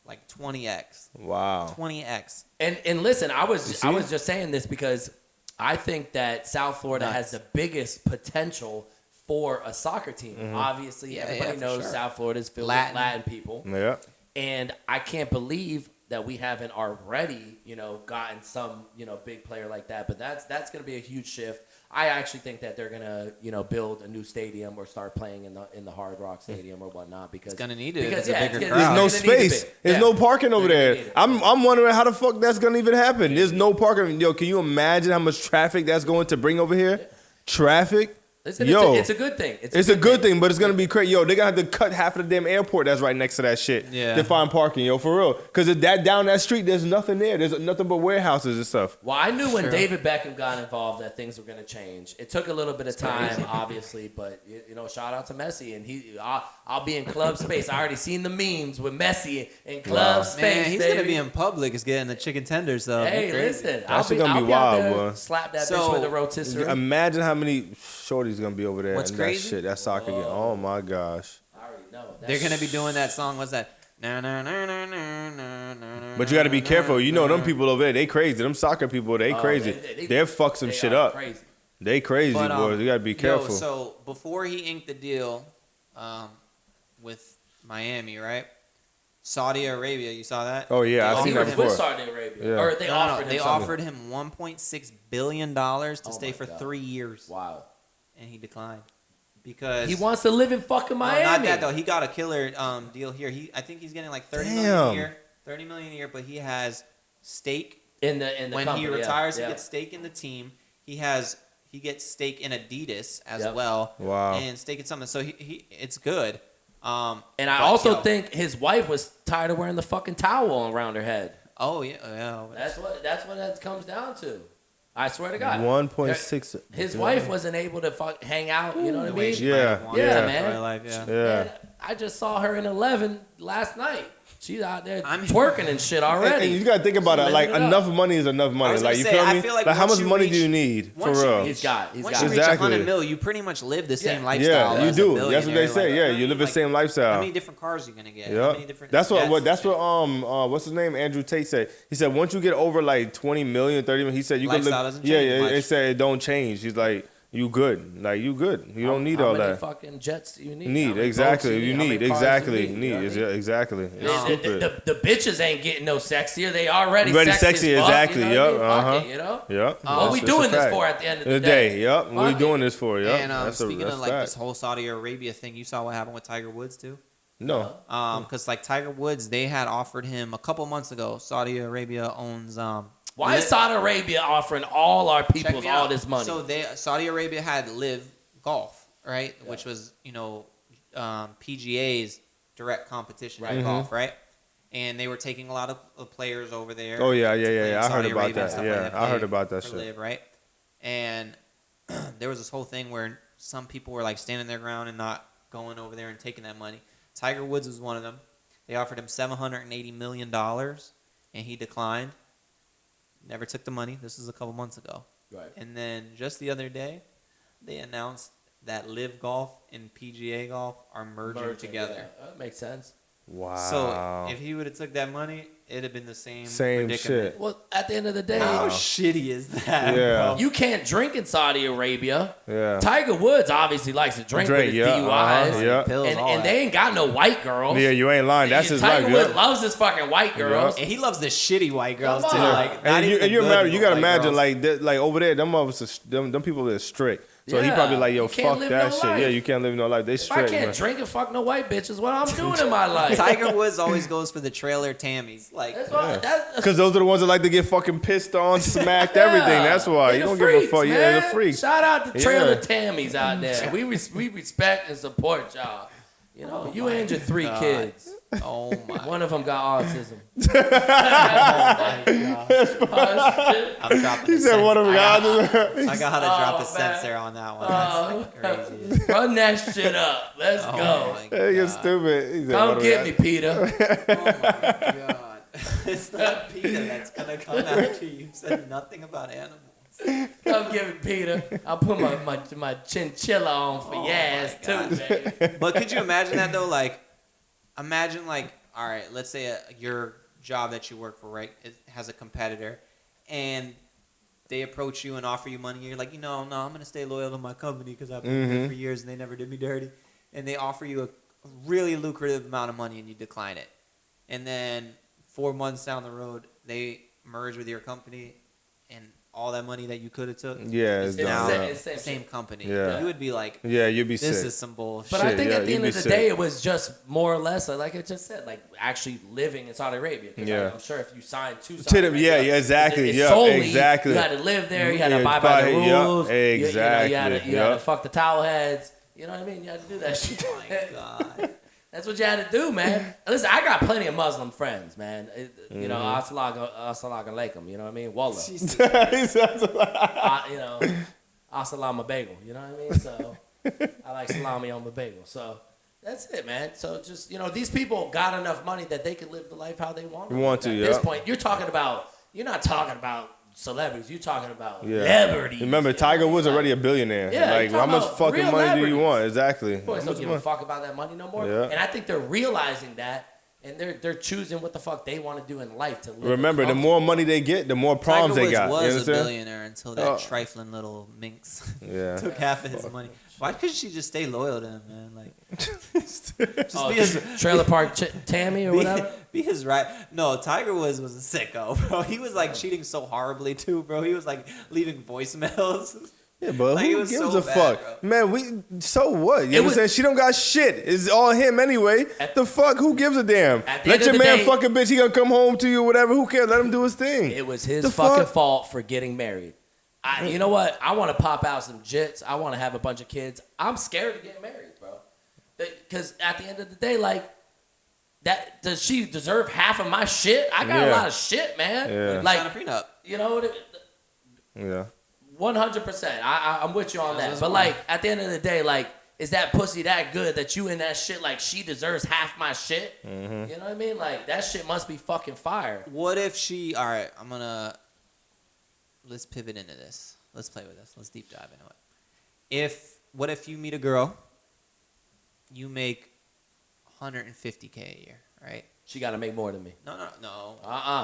Like 20x. Wow. 20x. And listen, I was see? just saying this because I think that South Florida has the biggest potential for a soccer team. Obviously, Yeah, everybody for knows sure. South Florida is filled Latin. with Latin people. Yeah. And I can't believe that we haven't already, gotten some, big player like that. But that's going to be a huge shift. I actually think that they're going to, build a new stadium or start playing in the Hard Rock Stadium or whatnot because It's gonna need it. because, It's a yeah, bigger it's crowd. There's no They're gonna need space. it. There's Yeah. no parking over They're there. gonna need it. I'm wondering how the fuck that's gonna even happen. There's no parking. Yo, can you imagine how much traffic that's going to bring over here? Traffic. Listen, Yo, it's a good thing. It's a good thing, but it's gonna be crazy. Yo, they're gonna have to cut half of the damn airport that's right next to that shit Yeah. to find parking, yo, for real. Because that down that street, there's nothing there. There's nothing but warehouses and stuff. Well, I knew when Sure. David Beckham got involved that things were going to change. It took a little bit of time, obviously, but shout out to Messi, and I'll be in club space. I already seen the memes with Messi in club space. Man, he's baby. gonna be in public. Is getting the chicken tenders though. Hey, Crazy. listen, That shit gonna be out wild, there, boy. Slap that So, bitch with a rotisserie. Imagine how many shorties gonna be over there. What's and crazy? That shit, that soccer game. Oh my gosh. I already know. They're gonna be doing that song. What's that? Na, na, na, na, na, na, na, But you got to be na, careful. You know na. them people over there, they crazy. Them soccer people, they crazy. They'll fuck some they shit are up. Crazy. They crazy, But, boys. You got to be careful. So before he inked the deal with Miami, right? Saudi Arabia, you saw that? Oh, yeah, They I've seen offered that him- before. With Saudi Arabia, Yeah. or they No, offered him they something. offered him $1.6 billion to Oh stay my for God. 3 years, Wow. and he declined because He wants to live in fucking No, Miami. not that though. He got a killer deal here. I think he's getting like 30 million Damn. a year. 30 million a year, but he has stake in the when company, he retires. yeah. He gets stake in the team. He gets stake in Adidas as Yep. well. Wow. And stake in something. So he it's good. And I but, also yo, think his wife was tired of wearing the fucking towel around her head. Oh yeah. That's what that comes down to. I swear to God. 1.6. His wife wasn't able to hang out. You know what I mean? Yeah, Yeah, yeah. man. Life, yeah. Yeah. Man, I just saw her in 11 last night. She's out there I'm- twerking and shit already. And you gotta think about She's it. Like living it up. enough money is enough I money. was Like gonna you say, feel I me? feel like how once much you money reach- do you need for once you real? reach- He's got Once it. you reach Exactly. 100 mil, you pretty much live the same Yeah. lifestyle. Yeah, you as a do. That's what they billionaire. say. Like, Yeah, how you many, live the like, same lifestyle. How many different cars are you gonna get? How Yeah, many different that's what jets? that's what what's his name, Andrew Tate said. He said once you get over like 20 million, 30 million, he said you can Lifestyle live. doesn't Yeah, change yeah. much. It said it don't change. He's like you good, like you good. You don't need How all many that. fucking jets do you need? You How need many exactly. boats You How many need cars exactly. you You know what I need mean? exactly. It's The, stupid. the bitches ain't getting no sexier. They already Ready sexy, sexy, as fuck, exactly, You know what I yup, mean? Fuck uh-huh. it, you know? Yep. What we That's doing a this fact. for at the end of the The day? day. Yep. What we Fuck doing it. this for? Yep. And speaking of like fact. this whole Saudi Arabia thing, you saw what happened with Tiger Woods too. No. Because like Tiger Woods, they had offered him a couple months ago. Saudi Arabia owns. Why is Saudi Arabia offering all our Check people me all out. this money? So Saudi Arabia had Live Golf, right? Which was PGA's direct competition in Right. golf, right? And they were taking a lot of players over there. Oh yeah, to play in I heard Saudi about Arabia and that. stuff Yeah, like that, I heard play about that for shit. Live, right? And there was this whole thing where some people were like standing their ground and not going over there and taking that money. Tiger Woods was one of them. They offered him $780 million, and he declined. Never took the money. This was a couple months ago. Right. And then just the other day, they announced that Live Golf and PGA Golf are merging together. Yeah, that makes sense. Wow. So if he would have took that money, it'd have been the same Same predicament. shit. Well, at the end of the day, How shitty is that? Yeah. bro? you can't drink in Saudi Arabia. Yeah. Tiger Woods obviously likes to drink with his yeah, DUIs. yeah. Pills, all And that. they ain't got no white girls. Yeah, you ain't lying. That's his Tiger life. Woods Yeah. loves his fucking white girls. And he loves the shitty white girls Come too. on. Like, not And you, even and you, the good imagine, you gotta white imagine girls. like like over there, them people are strict. So he Yeah. probably like, yo, You can't fuck live that no shit. life. Yeah, you can't live no life. They If I strict. can't man. drink and fuck no white bitches, what I'm doing in my life? Tiger Woods always goes for the trailer Tammys. Like, That's why. That's, Because those are the ones that like to get fucking pissed on, smacked, everything. That's why. They You the don't give a freaks, fuck. Yeah, man. the freaks. Shout out to Trailer Yeah. Tammys out there. We respect and support y'all. You know, you and your 3 God. kids. oh my. One of them got autism. I'm dropping He a said cent- one of them I got- guys. I got how to drop a man. censor on that one. That's like crazy. Run that shit up. Let's Oh go. my Hey, you're God. stupid. He said, one Come of get them me, guys. Peter. Oh my God. It's not PETA that's gonna come after you. You said nothing about animals. Come give it, Peter. I'll put my chinchilla on for your ass too, baby. But could you imagine that though? Like, imagine like, all right, let's say your job that you work for, right, it has a competitor, and they approach you and offer you money. You're like, no, I'm gonna stay loyal to my company because I've been here for years and they never did me dirty. And they offer you a really lucrative amount of money and you decline it. And then 4 months down the road, they merge with your company, and all that money that you could have took is now the same company. Yeah. You would be like, you'd be sick. this is some bullshit. But I think at the end of the sick. day, it was just more or less, like I just said, like actually living in Saudi Arabia. Because I'm sure if you signed to Saudi Arabia, exactly. it's solely, exactly. You had to live there. You had to abide by the rules. Exactly. You had to fuck the towel heads. You know what I mean? You had to do that shit. Oh my God. That's what you had to do, man. Listen, I got plenty of Muslim friends, man. You know, assalamu alaikum. You know what I mean? Wallah. You know, assalamu bagel. You know what I mean? So I like salami on my bagel. So that's it, man. So just, you know, these people got enough money that they can live the life how they want. At this point, you're not talking about celebrities. You're talking about celebrities. Remember, Tiger Woods already a billionaire. Yeah, like, how much fucking money do you want? Exactly. Boys don't give a fuck about that money no more. Yeah. And I think they're realizing that, and they're choosing what the fuck they want to do in life to live. Remember, the more money they get, the more problems they got. Tiger Woods was you a understand? billionaire until that trifling little minx took half of his money. Why couldn't she just stay loyal to him, man? Like, just be his Trailer Park Tammy or whatever. Be his right. No, Tiger Woods was a sicko, bro. He was like cheating so horribly too, bro. He was like leaving voicemails. Yeah, but Like, who it was gives so a bad, fuck? bro. Man, so what? You understand? She don't got shit. It's all him anyway. The fuck? Who gives a damn? Let your man fuck a bitch. He gonna come home to you, whatever. Who cares? Let him do his thing. It was his fucking fault for getting married. You know what? I want to pop out some jits. I want to have a bunch of kids. I'm scared to get married, bro. Because at the end of the day, like, that does she deserve half of my shit? I got a lot of shit, man. Yeah. Like, Sign a prenup. you know what? Yeah. 100%. I'm with you on that. But like, at the end of the day, like, is that pussy that good that you in that shit? Like, she deserves half my shit. You know what I mean? Like, that shit must be fucking fire. What if she? All right, let's pivot into this. Let's play with this. Let's deep dive into it. What if you meet a girl, you make $150K a year, right? She got to make more than me. No.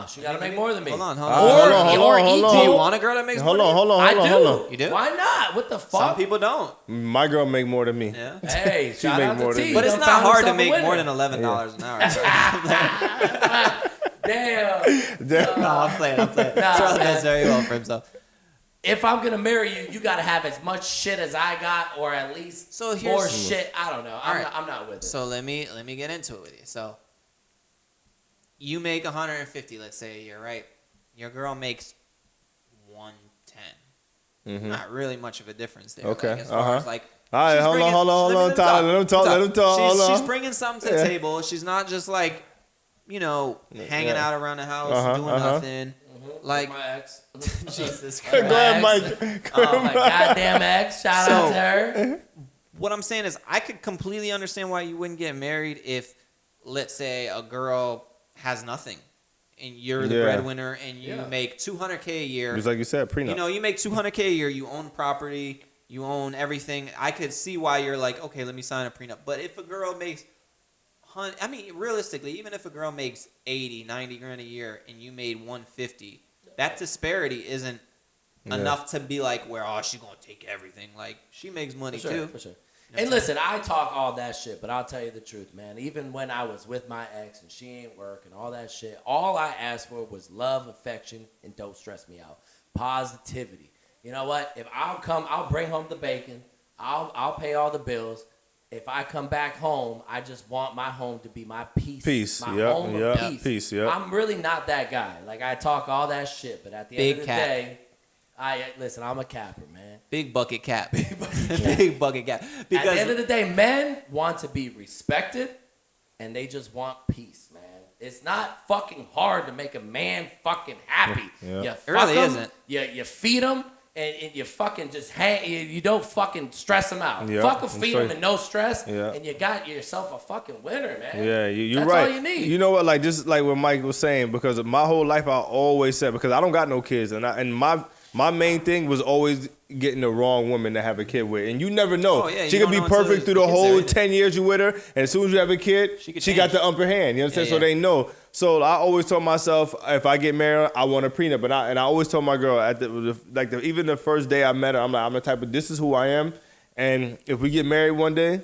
She got to make more than me. Hold on. Or equal. Do you want a girl that makes more than you? Hold on. I do. You do? Why not? What the fuck? Some people don't. My girl make more than me. Yeah. Hey, shout make out more to than T. me. But it's Done not found hard to himself a make more winner. than $11 an hour. Damn. No, I'm playing. Charlie does very well for himself. If I'm gonna marry you, you gotta have as much shit as I got, or at least more shit. I don't know. I'm not with it. So let me get into it with you. So you make 150, let's say a year, right? Your girl makes 110. Not really much of a difference there. Okay. Like, as far as like. All right, hold on, Tyler. Let him talk. She's bringing something to the table. She's not just like, hanging out around the house doing nothing. Like my ex. Jesus Christ. Go ahead, Mike. Oh my goddamn ex! Shout out to her. What I'm saying is, I could completely understand why you wouldn't get married if, let's say, a girl has nothing, and you're the breadwinner, and you make $200K a year. Just like you said, prenup. You make $200K a year. You own property. You own everything. I could see why you're like, okay, let me sign a prenup. But if a girl makes, realistically, even if a girl makes 80, 90 grand a year, and you made 150, that disparity isn't enough to be like, she's gonna take everything. Like, she makes money too. For sure. And listen, I talk all that shit, but I'll tell you the truth, man. Even when I was with my ex and she ain't work and all that shit, all I asked for was love, affection, and don't stress me out. Positivity. You know what? If I'll bring home the bacon. I'll pay all the bills. If I come back home, I just want my home to be my peace. My home of peace. I'm really not that guy. Like, I talk all that shit, but at the end of the day, I'm a capper, man. Big bucket cap. Big bucket cap. Because at the end of the day, men want to be respected, and they just want peace, man. It's not fucking hard to make a man fucking happy. Yeah. You it really isn't. You feed him. and you fucking just you don't fucking stress them out. Yeah, Fucking feed them right. and no stress, Yeah. and you got yourself a fucking winner, man. Yeah, you're That's right. all you need. You know what? Like just like what Mike was saying, because my whole life I always said, because I don't got no kids, and my main thing was always getting the wrong woman to have a kid with, and you never know. Oh, yeah, She you could be don't know until perfect through the the kid's whole there, 10 years you with her, and as soon as you have a kid, She could she got change. the upper hand. You understand? Yeah, So yeah. they know. So I always told myself, if I get married, I want a prenup, and I always told my girl at even the first day I met her, I'm the type of, this is who I am, and if we get married one day,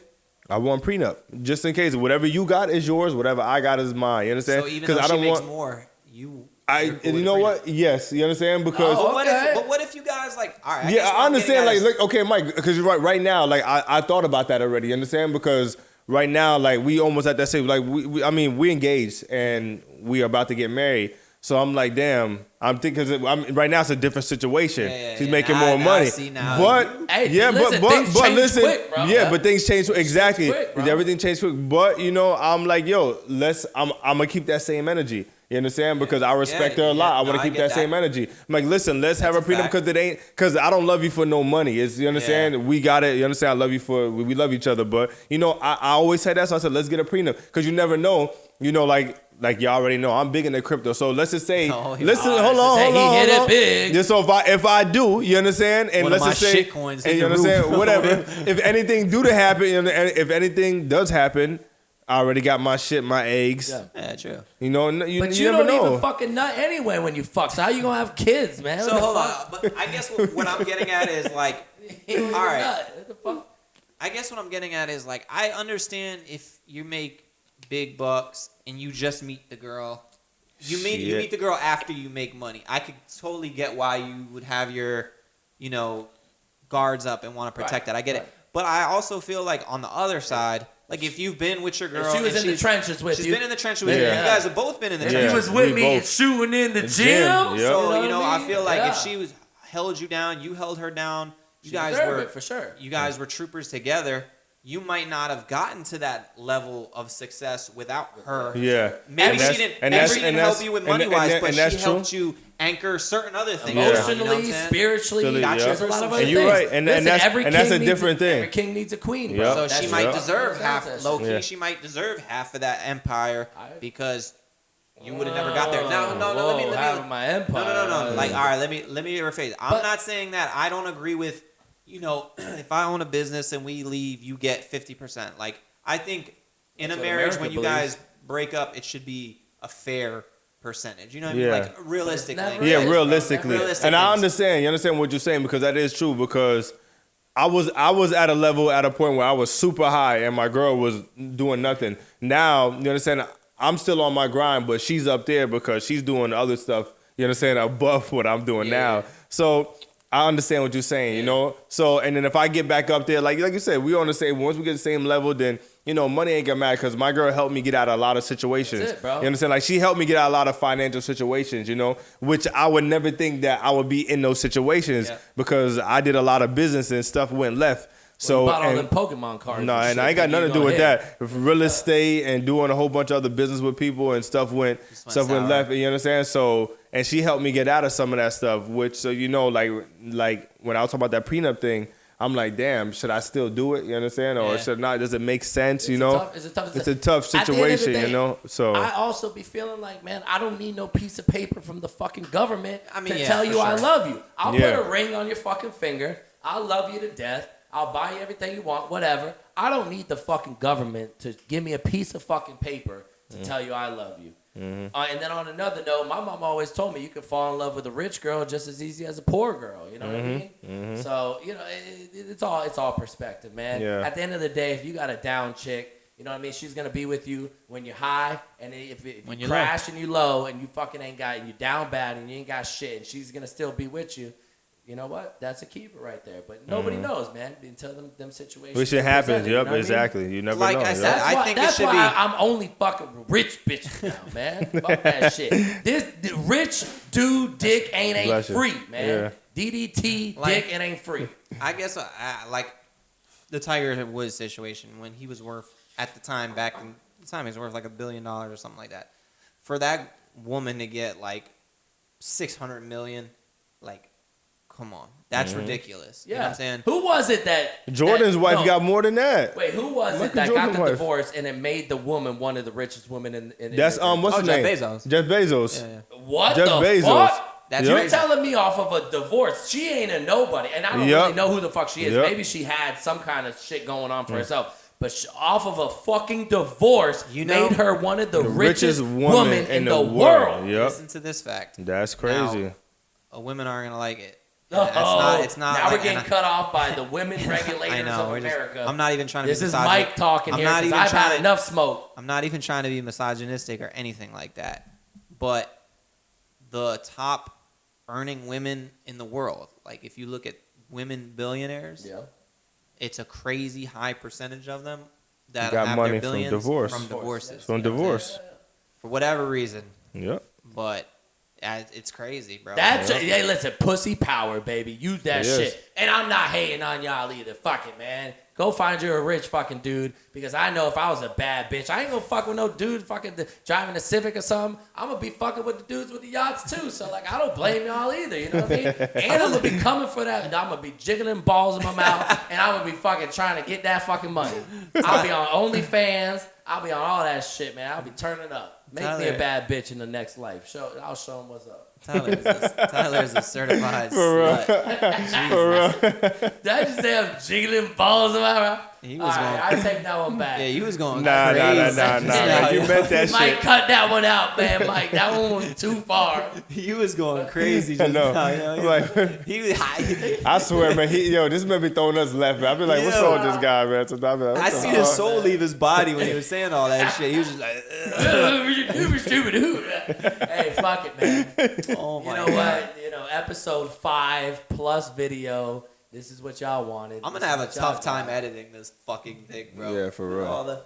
I want prenup just in case. Whatever you got is yours. Whatever I got is mine. You understand? So even though she makes more, you're cool And you with know the what? Yes, you understand because. But what Okay. if you guys like? All right. Yeah, I understand. Like, Is, look, okay, Mike, because you're right. Right now, like, I thought about that already. You understand? Because right now, like, we almost at that stage. Like, we engaged and we are about to get married. So I'm like, damn. I'm thinking, because right now it's a different situation. Yeah, She's yeah. making Now- more now money. see, now but Hey, yeah, listen, but things change listen, quick, bro. yeah, but things change exactly. quick, bro. Everything changed quick. But you know, I'm like, yo, I'm gonna keep that same energy. You understand? Because I respect her a lot. I no, want to I keep get that that. same energy. I'm like, listen, let's have a That's a prenup fact. because I don't love you for no money. You understand? Yeah. We got it. You understand? I love you we love each other. But you know, I always say that. So I said, let's get a prenup because you never know. You know, like you already know, I'm big into crypto. So let's just say, Oh, yeah. listen, Oh, hold let's on, just say hold he on, hit hold it on. big. Just so if I do, you understand? And One of let's my just say, shitcoins and hit you the understand, roof. whatever. If anything do to happen, and if anything does happen, I already got my shit, my eggs. Yeah. Yeah, true. You know, But you you never don't know. even fucking nut anyway when you fuck. So how you gonna have kids, man? So What the hold fuck? on, but I guess what I'm getting at is like, You don't even all right. nut. What the fuck? I guess what I'm getting at is like, I understand if you make big bucks and you just meet the girl. You Shit. meet the girl after you make money. I could totally get why you would have your, guards up and want to protect Right, that. I get right. it. But I also feel like on the other side, like if you've been with your girl, If she was and in the trenches with she's you. been in the trenches with you. Yeah. You guys have both been in the If trenches. you was with we me and both. shooting in the The gym. gym, yeah. So what I mean? feel like Yeah. if she was held you down, you held her down. You She guys deserved were it, for sure. You guys were troopers together. You might not have gotten to that level of success without her. Yeah. Maybe And she that's- didn't. and Maybe that's- she didn't and help that's- you with and- money wise, and but that's she true. helped you anchor certain other things. Yeah. You know what Emotionally, I'm saying? spiritually, Yeah. there's a lot of other And things. you're right, and Listen, that's- every and that's king a needs different thing. Every king needs a queen. Yeah. Bro. So That's she might yeah. deserve That's half. that Low shit. key, Yeah. she might deserve half of that empire because you would have never got there. No. Whoa, half of Let my empire. me. No. Like, all right, let me rephrase. I'm But- not saying that I don't agree with. If I own a business and we leave, you get 50%. Like, I think in That's a what marriage, America when you believes. guys break up, it should be a fair percentage. You know what I mean? Yeah. Like, realistically. never Yeah, is, bro. realistically. Realistic And I things. understand. You understand what you're saying because that is true because I was at a point where I was super high and my girl was doing nothing. Now, you understand, I'm still on my grind, but she's up there because she's doing other stuff, you understand, above what I'm doing now. So I understand what you're saying, you know? So, and then if I get back up there, like you said, we on the same, once we get the same level, then, money ain't gonna matter because my girl helped me get out of a lot of situations. That's it, bro. You understand? Like, she helped me get out of a lot of financial situations, which I would never think that I would be in those situations Yeah. because I did a lot of business and stuff went left. So, You bought all and- them Pokemon cards. no, and shit I ain't got that nothing to you do with gonna that. Real estate and doing a whole bunch of other business with people and stuff went sour. left. You understand? So, and she helped me get out of some of that stuff. Which, so like when I was talking about that prenup thing, I'm like, damn, should I still do it? You understand? Or Yeah. should not? Does it make sense? It's a tough it's a tough At the end of the situation. day, So I also be feeling like, man, I don't need no piece of paper from the fucking government I mean, to yeah, tell for you I sure. love you. I'll Yeah. put a ring on your fucking finger. I'll love you to death. I'll buy you everything you want, whatever. I don't need the fucking government to give me a piece of fucking paper to tell you I love you. And then on another note, my mom always told me you can fall in love with a rich girl just as easy as a poor girl. You know what I mean? So it's all perspective, man. Yeah. At the end of the day, if you got a down chick, you know what I mean? She's gonna be with you when you're high, and if When you you're crash and you low, and you fucking ain't got, and you down bad, and you ain't got shit, and she's gonna still be with you. You know what? That's a keeper right there. But nobody knows, man, until them situations. which shit are happens. presented, you Yep, know what I mean? exactly. You never Like know. I yep. said, That's I why, think it that's should why be- I'm only fucking rich bitches now, man. Fuck that shit. This rich dude dick ain't Bless you. free, man. Yeah. DDT Like- dick it ain't free. I guess like the Tiger Woods situation when he was worth at the time he was worth like $1 billion or something like that. For that woman to get like 600 million, like, come on. That's ridiculous. Yeah. You know what I'm saying? Who was it that Jordan's wife no, got more than that. Wait, who was Michael it that Jordan's got the wife. divorce and it made the woman one of the richest women in That's what's his Jeff name? Bezos. Jeff Bezos. Yeah. What Jeff the Bezos. fuck? That's You're crazy. telling me off of a divorce. She ain't a nobody. And I don't Yep. really know who the fuck she is. Yep. Maybe she had some kind of shit going on for herself. But off of a fucking divorce, You know, made her one of the richest richest woman in the world. Yep. Listen to this fact. That's crazy. Women aren't gonna like it. Oh, It's not. now like, we're getting cut off by the women regulators I know. of America. I'm not even trying to. This be is misogynist. Mike talking I'm here not because even I've trying had to- enough smoke. I'm not even trying to be misogynistic or anything like that. But the top earning women in the world, like if you look at women billionaires, Yeah. it's a crazy high percentage of them that Got have money their from billions divorce. from divorces From divorce. for whatever reason. Yep. But it's crazy, bro. That's hey, listen, pussy power, baby. Use that It shit. is. And I'm not hating on y'all either. Fuck it, man. Go find you a rich fucking dude because I know if I was a bad bitch, I ain't gonna fuck with no dude fucking driving a Civic or something. I'm gonna be fucking with the dudes with the yachts too. So like, I don't blame y'all either. You know what I mean? And I'm gonna be coming for that. And I'm gonna be jiggling balls in my mouth, and I'm gonna be fucking trying to get that fucking money. I'll be on OnlyFans. I'll be on all that shit, man. I'll be turning up. Make me a Tyler. bad bitch in the next life. I'll show them what's up. Tyler's a certified For real. slut. For real. Did I just say I'm jiggling balls in my mouth? He All was right, I take that one back. Yeah, you was going Nah. crazy. You meant that Mike, shit. cut that one out, man. Mike, that one was too far. You was going crazy I just know. now. You know? I'm like, He was high. I swear, man. This man be throwing us left. I be like, what's Yeah. wrong with this guy, man? So I be like, what I the see the fuck? soul leave his body when he was saying all that shit. He was just like, Hey, fuck it, man. oh You my know god. what? Episode 5 plus video. This is what y'all wanted. I'm This gonna have a is what y'all tough time got. editing this fucking thing, bro. Yeah, for real.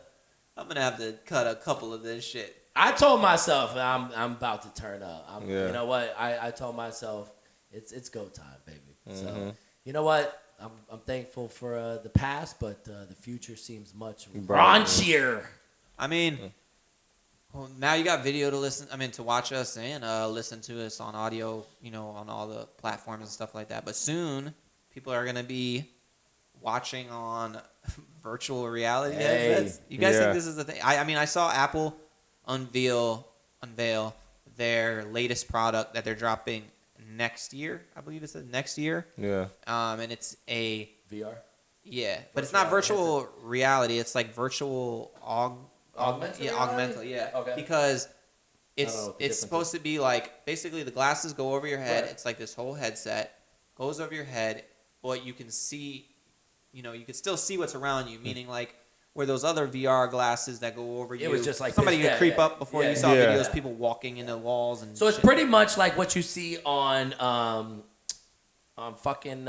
I'm gonna have to cut a couple of this shit. I told myself I'm about to turn up. Yeah. You know what? I told myself it's go time, baby. Mm-hmm. So you know what? I'm thankful for the past, but the future seems much Bright. raunchier. I mean, well, now you got video to listen. I mean, to watch us and listen to us on audio. You know, on all the platforms and stuff like that. But soon, people are gonna be watching on virtual reality Hey. headsets. You guys Yeah. think this is the thing? I mean, I saw Apple unveil their latest product that they're dropping next year. I believe it said next year. Yeah. And it's a VR. yeah, but it's not virtual reality. It's like virtual Augmented yeah, reality? augmented, yeah. Okay. Because I don't it's know what the difference is. supposed to be like basically the glasses go over your head. Right. It's like this whole headset goes over your head, but you can see, you can still see what's around you. Meaning like where those other VR glasses that go over you. It was just like somebody this, could yeah, creep yeah. up before Yeah. you saw Yeah. videos, people walking into walls and. So it's shit. pretty much like what you see on fucking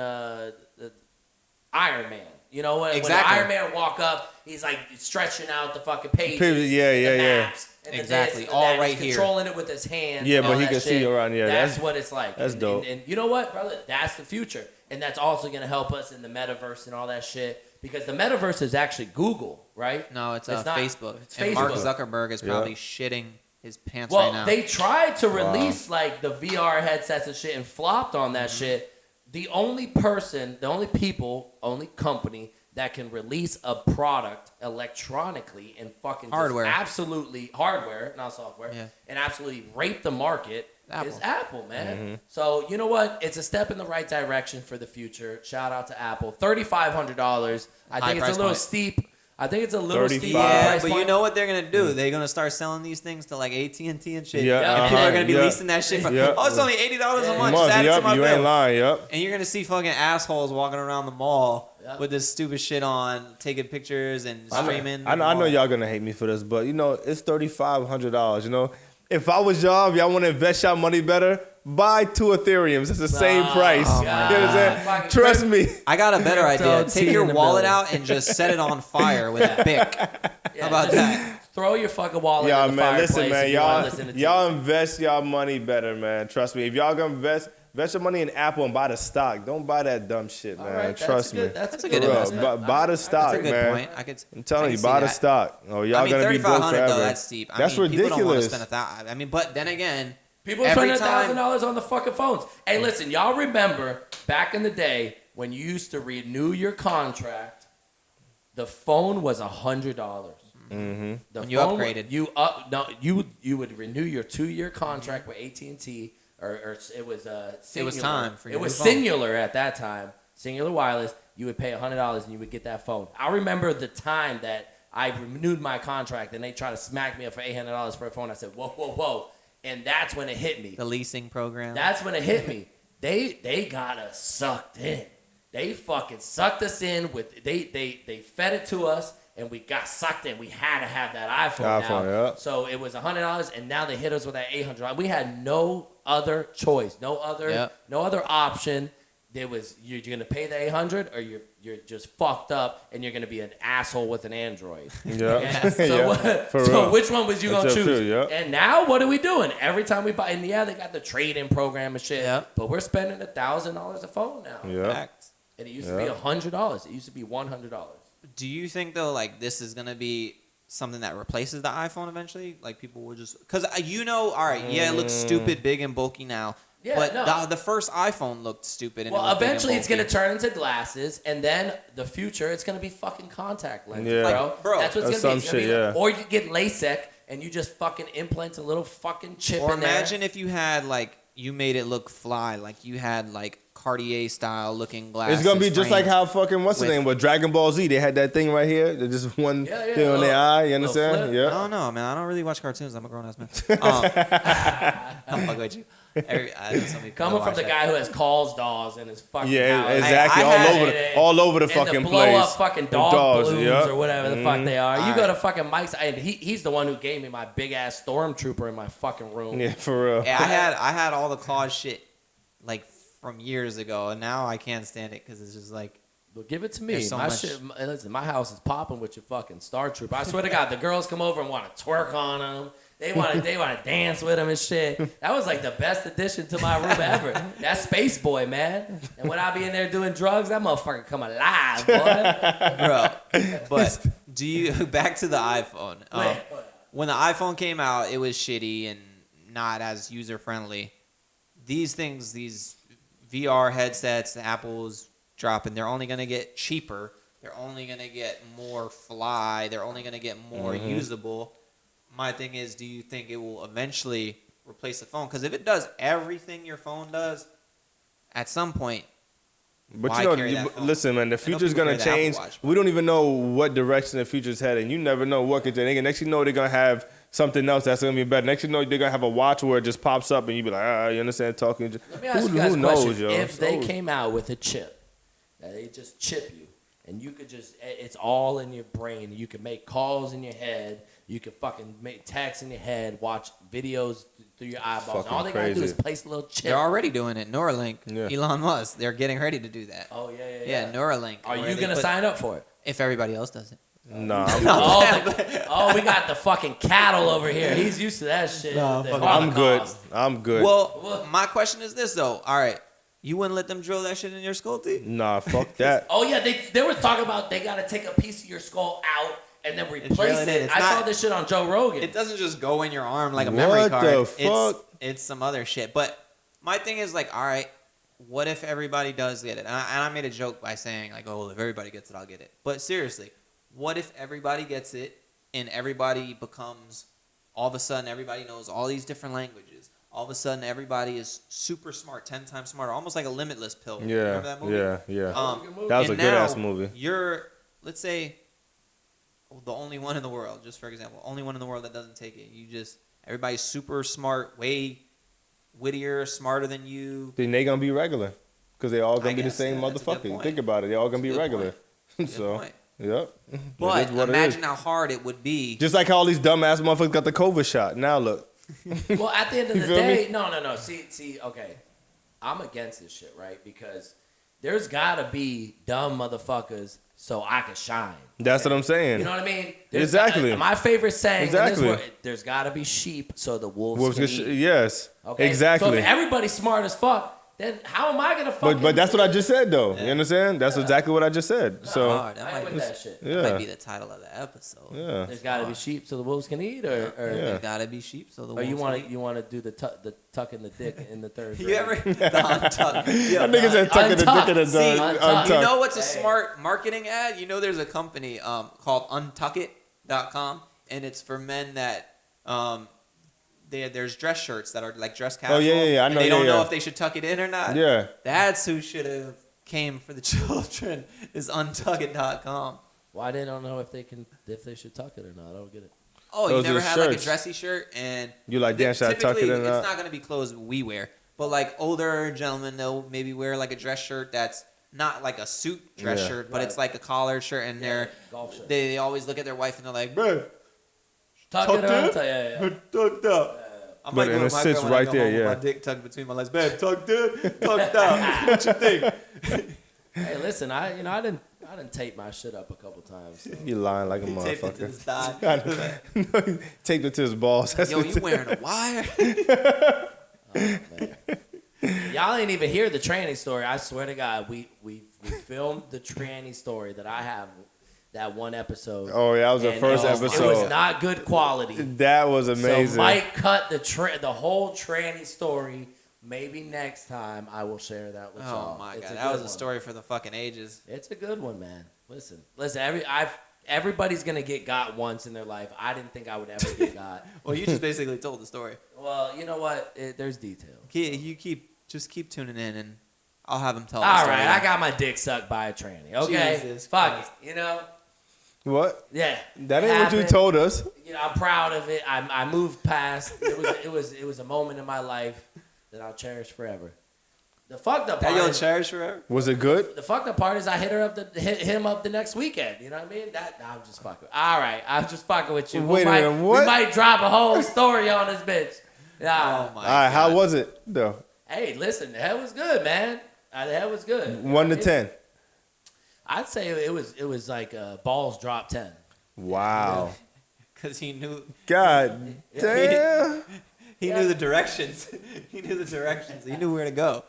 Iron Man. You know when Exactly. Iron Man walk up, he's like stretching out the fucking pages, Yeah, the yeah. maps, and the Exactly. this and All that. right He's here. controlling it with his hands. Yeah, and but all he that can see shit. around, yeah, That's that's- what it's like. that's And- dope. And you know what, brother? That's the future, and that's also gonna help us in the metaverse and all that shit. Because the metaverse is actually Google, right? No, it's not- Facebook. It's And Mark Facebook. Zuckerberg is Yeah. probably shitting his pants Well, right now. they tried to release like the VR headsets and shit and flopped on that shit. The only company that can release a product electronically and fucking just Hardware. absolutely hardware, not software, Yeah. and absolutely rape the market Apple. is Apple, man. So you know what? It's a step in the right direction for the future. Shout out to Apple. $3,500. I High think it's a price little point. steep. I think it's a little steep. 35. Yeah, price but you point. know what they're gonna do? They're gonna start selling these things to like AT&T and shit. Yeah, and people are gonna be yeah. leasing that shit for. Yeah. Oh, it's only $80 a month. Month, Just add it to yep, my you bill. ain't lying, yep. And you're gonna see fucking assholes walking around the mall Yep. with this stupid shit on, taking pictures and streaming. I know y'all gonna hate me for this, but it's $3,500. If I was y'all, if y'all want to invest y'all money better, buy 2 Ethereums. It's the same price. God. You know what I'm saying? Fucking Trust me. I got a better idea. Throw Take tea your in the wallet middle. out and just set it on fire with a Bic. Yeah, How about just that? Throw your fucking wallet Y'all, in the man, fireplace listen, man. if you want to listen to Y'all tea. invest y'all money better, man. Trust me. If y'all gonna invest your money in Apple and buy the stock. Don't buy that dumb shit, man. All right, Trust me. That's a For good real. investment. Buy the stock, That's a good man. point. I'm telling you, buy the stock. Oh, y'all I mean, gonna be broke $3,500 forever. though. That's steep. That's People don't want to ridiculous. spend $1,000. I mean, but then again, People Every spending time- $1,000 on the fucking phones. Hey, listen, y'all remember back in the day when you used to renew your contract, the phone was $100. Mm-hmm. When you upgraded. You would renew your 2-year contract with AT&T, or it was Singular. It was time for your It was new phone. Singular at that time. Singular Wireless. You would pay $100 and you would get that phone. I remember the time that I renewed my contract and they tried to smack me up for $800 for a phone. I said, whoa, whoa, whoa. And that's when it hit me. The leasing program. That's when it hit me. They got us sucked in. They fucking sucked us in with they fed it to us and we got sucked in. We had to have that iPhone now. Yeah. So it was $100 and now they hit us with that $800. We had no other choice, no other option. There was you're gonna pay the $800 or you're just fucked up and you're gonna be an asshole with an Android. Yeah. So which one was you gonna choose? True, yeah. And now what are we doing? Every time we buy, and yeah, they got the trade-in program and shit. Yeah. But we're spending $1,000 a phone now. Yeah. Fact. And it used to be $100. It used to be $100. Do you think though, like this is gonna be something that replaces the iPhone eventually? Like people will just because all right, yeah, it looks stupid, big and bulky now. Yeah, but no. the first iPhone looked stupid. And it Well, looked big and eventually it's bulky. gonna turn into glasses, and then the future it's gonna be fucking contact lenses, Yeah. Like, bro, That's what's That's gonna be. some It's gonna shit, be yeah. Or you get LASIK and you just fucking implant a little fucking chip Or in there. imagine if you had like you made it look fly, like you had like Cartier style looking glasses. It's gonna be just like framed. how fucking what's the with- name with Dragon Ball Z. They had that thing right here. They just one Yeah, thing on their eye. You little understand? flip. I Yeah. don't know, man. I don't really watch cartoons. I'm a grown ass man. I'm fuck with you. I know some people Coming from watch the that. guy who has calls dolls in his fucking Yeah, house. exactly. I had all over the And fucking the blow place. up fucking The dog dogs, balloons yeah. or whatever the fuck they are. You All go right. to fucking Mike's, and he's the one who gave me my big ass stormtrooper in my fucking room. Yeah, for real. Yeah, I had all the claws shit like from years ago, and now I can't stand it because it's just like Well, give it to me. There's so my much- shit, listen, my house is popping with your fucking Star Trooper. I swear to God, the girls come over and want to twerk on them. They want to dance with them and shit. That was like the best addition to my room ever. That Space Boy, man. And when I be in there doing drugs, that motherfucker come alive, boy. bro. But do you back to the iPhone? Wait. When the iPhone came out, it was shitty and not as user friendly. These things, these VR headsets, the Apple's dropping, they're only gonna get cheaper. They're only gonna get more fly. They're only gonna get more usable. My thing is, do you think it will eventually replace the phone? Because if it does everything your phone does, at some point, But why you know, carry that phone? listen, man, the I know future's people gonna carry the Apple change. Watch, We don't even know what direction the future's heading. You never know what could change. Next, you know, they're gonna have something else that's gonna be better. Next, you know, they're gonna have a watch where it just pops up and you be like, you understand? Talking. Let me ask you guys who a knows, question. yo? If they So- came out with a chip, that they just chip you, and you could just, it's all in your brain. You can make calls in your head. You can fucking make texts in your head, watch videos through your eyeballs. And Fucking all they gotta do crazy. is place a little chip. they're already doing it. Neuralink, Yeah. Elon Musk, they're getting ready to do that. Oh yeah. Yeah, Neuralink. Are where you they gonna put- sign up for it? if everybody else does it? Nah, We got the fucking cattle over here. He's used to that shit. No, The fuck I'm good. Holocaust. I'm good. Well, my question is this though. All right, you wouldn't let them drill that shit in your skull, T? Nah, fuck that. Oh yeah, they were talking about they gotta take a piece of your skull out and then replace drill it in. it. It's I saw not- this shit on Joe Rogan. It doesn't just go in your arm like a What memory the card. fuck? It's some other shit. But my thing is like, all right, what if everybody does get it? And I made a joke by saying like, oh, if everybody gets it, I'll get it. But seriously, what if everybody gets it and everybody becomes, all of a sudden, everybody knows all these different languages. All of a sudden, everybody is super smart, 10 times smarter, almost like a Limitless pill. Yeah, Remember that movie? yeah. Um, That was a and good now ass movie. You're, let's say, the only one in the world, just for example, only one in the world that doesn't take it. Everybody's super smart, way wittier, smarter than you. Then they gonna be regular, cause they all gonna I be the guess, same yeah, that's a good motherfucker. point. Think about it. They all gonna be That's a good regular. Good So, point. yep. But It is what it imagine is. how hard it would be. Just like how all these dumbass motherfuckers got the COVID shot. Now look. Well, at the end of You the feel day, me? no. See, okay. I'm against this shit, right? Because there's gotta be dumb motherfuckers so I can shine. That's what I'm saying. You know what I mean? Exactly. My favorite saying Exactly. in this world, there's gotta be sheep so the wolves Wolves can get eat. yes. Okay? Exactly. So if everybody's smart as fuck, then how am I gonna fucking? But that's what I just said though. You understand? That's exactly what I just said. So Hard. That I might ain't be, with that shit. that yeah. might be the title of the episode. yeah. There's got to be sheep so the wolves can eat, or There's gotta be sheep, so the or you wolves want to do the tuck in the dick in the third. You grade? ever the untucked? That nigga said tucking the dick in the See, untucked. you know what's a smart marketing ad? You know, there's a company called Untuckit.com, and it's for men that there's dress shirts that are like dress casual. Oh yeah. I know. And they don't know yeah. if they should tuck it in or not. Yeah. That's who should have came for the children. Is Untuckit.com. Why they don't know if they should tuck it or not? I don't get it. Oh, you Those never are had like a shirts. dressy shirt and You like, damn, should I tuck it in or It's not? not gonna be clothes we wear, but like older gentlemen, they'll maybe wear like a dress shirt that's not like a suit dress Yeah. shirt, but Right. it's like a collared shirt, and golf shirt. they always look at their wife and they're like, "Bro, Tuck it tucked or in? yeah. tucked up." I'm But like, and with it my sits girl when I right go there, home with yeah. my dick tucked between my legs, babe, tucked in, tucked out. What you think? Hey, listen, I didn't tape my shit up a couple times. So. You lying like a Tape it to the motherfucker. side. Taped it to his balls. That's Yo, what you wearing a wire? Y'all ain't even hear the tranny story. I swear to God, we filmed the tranny story that I have, that one episode. Oh yeah, that was the And first it was episode. not good quality. That was amazing. So Mike cut the whole tranny story. Maybe next time I will share that with y'all. Oh my It's god, a that good was a one. story for the fucking ages. It's a good one, man. Listen. Everybody's gonna get got once in their life. I didn't think I would ever get got. Well, you just basically told the story. Well, you know what? There's details. You keep tuning in, and I'll have him tell. All the story. right, I got my dick sucked by a tranny. Okay, Jesus fuck Christ. it. You know, What? yeah. That ain't what you happened. told us. You know, I'm proud of it. I moved past. It was a moment in my life that I'll cherish forever. The fucked up That part you'll is, cherish forever. Was it good? the fucked up part is I hit him up the next weekend. You know what I mean? I'm just fucking. All right, I'm just fucking with you. Wait a minute, what? We might drop a whole story on this bitch. Nah. Oh my All right, god. how was it though? Hey, listen, the hell was good, man. The hell was good. You know 1 what to I mean? 10. I'd say it was like balls drop 10. Wow. Because he knew God damn. he knew the directions. He knew the directions. He knew where to go.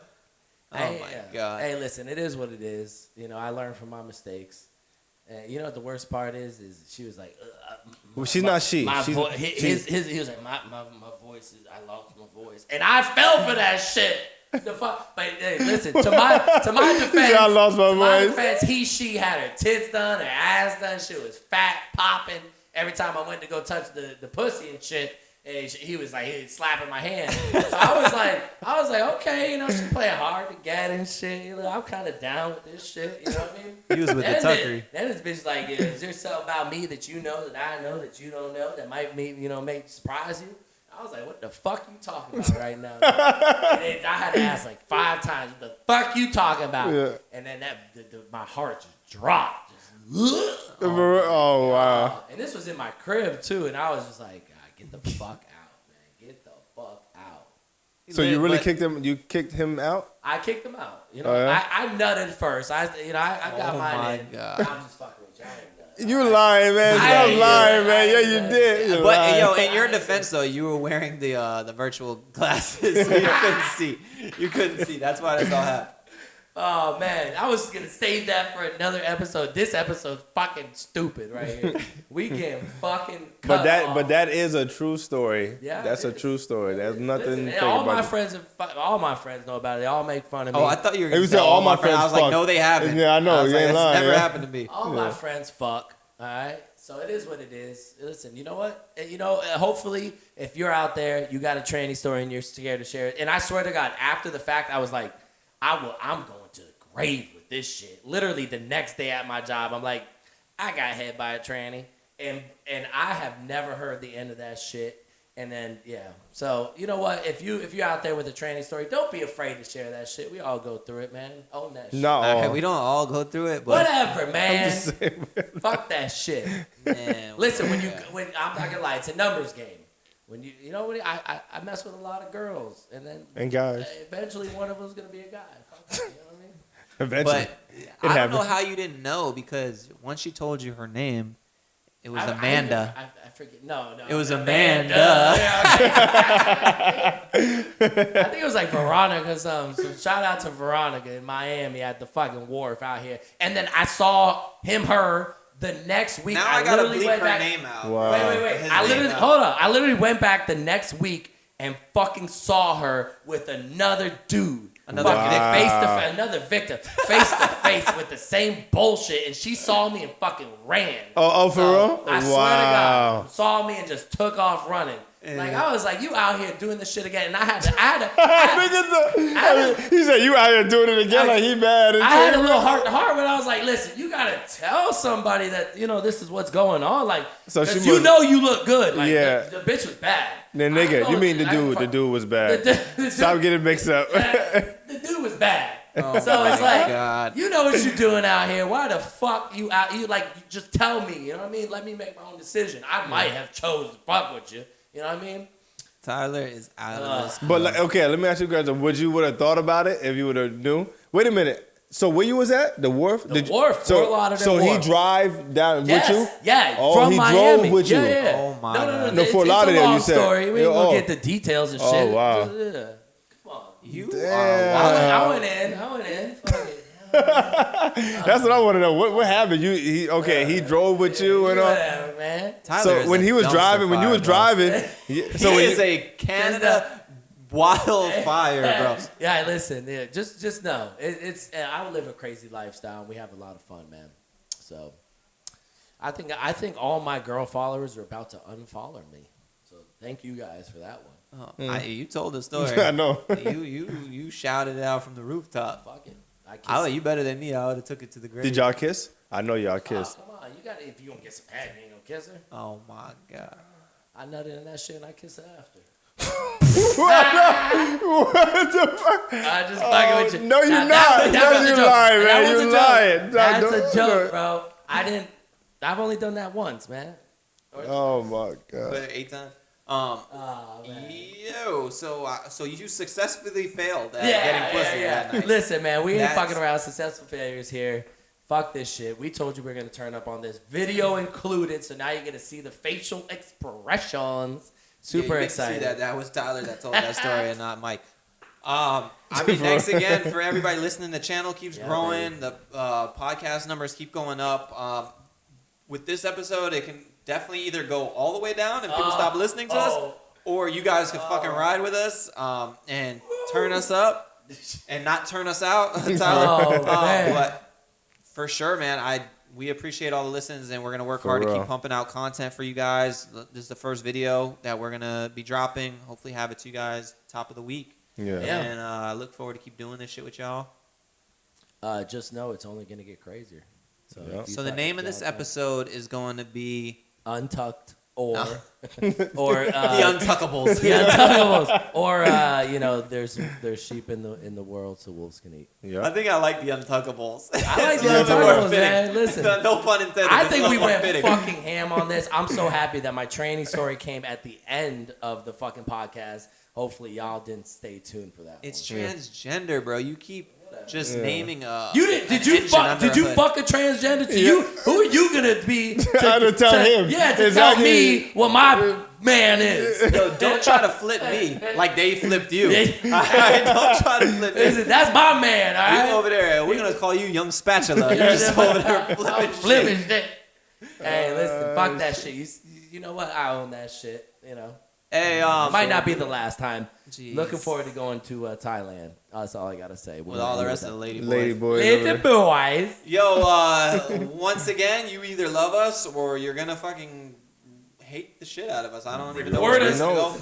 Oh Hey, my yeah. god. Hey, listen, it is what it is. You know, I learned from my mistakes. And you know what the worst part is she was like, Well, she's not she. My She's, he was like, my voice is, I lost my voice, and I fell for that shit. The fuck, but hey, listen, to my defense, I lost my to my voice. defense, she had her tits done, her ass done. She was fat, popping. Every time I went to go touch the pussy and shit, and he was slapping my hand. So I was like, okay, you know, she's playing hard to get and shit. You know, I'm kind of down with this shit. You know what I mean? He was with the tuckery. Then this bitch like, is there something about me that you know that I know that you don't know that might make surprise you? I was like, what the fuck you talking about right now? And then I had to ask like 5 times, what the fuck you talking about? Yeah. And then my heart just dropped. oh wow. And this was in my crib too, and I was just like, God, get the fuck out, man. Get the fuck out. So you really But- kicked him? You kicked him out? I kicked him out. You know, Oh, yeah? I nutted first. I got Oh mine my in. God. I'm just fucking with you. I ain't nut. You lying, man. I Stop ain't lying, do it. man. Yeah, I you ain't did. You But lying. yo, in your defense though, you were wearing the virtual glasses, so you couldn't see. You couldn't see. That's why this all happened. Oh man, I was gonna save that for another episode. This episode's fucking stupid right here. We getting fucking cut off. But that is a true story. Yeah, That's it a is. true story. There's nothing. Listen, to and think all my about. friends know about it. They all make fun of me. Oh, I thought you were He going to was say saying all my friends. I was like, fuck. no, they haven't. Yeah, I know. I was You like, ain't that's lying. never Yeah. happened to me. All my friends fuck. All right, so it is what it is. Listen, you know what? You know, hopefully, if you're out there, you got a tranny story and you're scared to share it. And I swear to God, after the fact, I was like, I'm going to the grave with this shit. Literally, the next day at my job, I'm like, I got hit by a tranny, and I have never heard the end of that shit. And then so you know what? If you're out there with a tranny story, don't be afraid to share that shit. We all go through it, man. Own that shit. Not all. Okay, we don't all go through it, but Whatever, man. just saying, Fuck that shit. man, Listen, when I'm not gonna lie, it's a numbers game. When you know what I mess with a lot of girls, and then And guys. eventually one of them's gonna be a guy. Fuck that, you know what I mean? Eventually. but I don't know happened. how you didn't know, because once she told you her name, It was Amanda. I forget. No. It was Amanda. Yeah, okay. I think it was like Veronica. So shout out to Veronica in Miami at the fucking wharf out here. And then I saw her the next week. Now I gotta bleep her name out. Wow. Wait. I literally went back the next week and fucking saw her with another dude. Another victim, face to face with the same bullshit, and she saw me and fucking ran. Oh, for real? I swear to God, saw me and just took off running. Like I was like, you out here doing this shit again, and I had to. He said you out here doing it again, like he mad. I had a little heart to heart, but I was like, listen, you gotta tell somebody that this is what's going on, like, so because you look good. Like, yeah, the bitch was bad. Then nigga, you mean the dude? The dude was bad. Stop getting mixed up. The dude was bad. Oh so it's like, God. You know what you're doing out here. Why the fuck you out? You like, just tell me. You know what I mean? Let me make my own decision. I might have chose to fuck with you. You know what I mean? Tyler is out of this. But like, okay, let me ask you guys: would you have thought about it if you would have knew? Wait a minute. So where you was at? The wharf? The wharf. Fort Lauderdale so wharf. he drive down with you? Yeah. Oh, from he Miami. drove with you. Yeah. Oh my God. No, Fort Lauderdale. It's a long you said. story. We ain't gonna get the details and shit. Oh wow. Come on. You Damn. are I went in. Fuck it. That's what I want to know. What happened? He drove with you and all. Whatever, man. Tyler So is when a he was dumpster driving, when you fire, was bro. driving, He so is a Canada wildfire, bro. Yeah, listen. Yeah, just know it's. I live a crazy lifestyle, and we have a lot of fun, man. So, I think all my girl followers are about to unfollow me. So thank you guys for that one. You told the story. I know. You shouted it out from the rooftop. Fuck it. You better than me. I would have took it to the grave. Did y'all kiss? I know y'all kissed. Come on, you got. If you gonna get some head, you ain't gonna kiss her. Oh my God. I nutted in that shit and I kiss her after. What the fuck? I just fucking with you. No, you're not. That No, was a you're joke. lying, That man. was a You're joke. lying. That's a joke, bro. I've only done that once, man. Oh my God. But 8 times. Man. So you successfully failed at getting pussy that night. Listen, man, we ain't That's- fucking around. Successful failures here. Fuck this shit. We told you we are gonna turn up on this. Video included, so now you're gonna see the facial expressions. Super you excited. See that? That was Tyler that told that story and not Mike. Thanks again for everybody listening. The channel keeps growing. Baby. The podcast numbers keep going up. With this episode, it can definitely either go all the way down and people stop listening to us, or you guys can fucking ride with us and turn us up and not turn us out, Tyler. But for sure, man, we appreciate all the listens, and we're gonna work hard to keep pumping out content for you guys. This is the first video that we're gonna be dropping. Hopefully, have it to you guys top of the week. Yeah. And I look forward to keep doing this shit with y'all. Just know it's only gonna get crazier. So the name of this episode is going to be Untucked or the Untuckables. The Untuckables. Or there's sheep in the world, so wolves can eat. Yeah. I think I like the Untuckables. I like the Untuckables, man. Listen, no pun intended. I think we went fucking ham on this. I'm so happy that my training story came at the end of the fucking podcast. Hopefully, y'all didn't stay tuned for that. It's transgender, bro. You keep just naming a. Did you fuck a transgender to you? Who are you gonna be to tell him? Yeah, to tell me what my man is. Yo, don't try to flip me like they flipped you. Don't try to flip me. Listen, that's my man. All right, you over there. We're gonna call you Young Spatula. You're just over there flipping shit. Hey, listen, fuck that shit. You know what? I own that shit. You know. Hey, might not be the last time. Jeez. Looking forward to going to Thailand. That's all I gotta say. With all the rest of the lady boys. Lady boys. Yo, once again, you either love us or you're gonna fucking hate the shit out of us. I don't even know where this is going.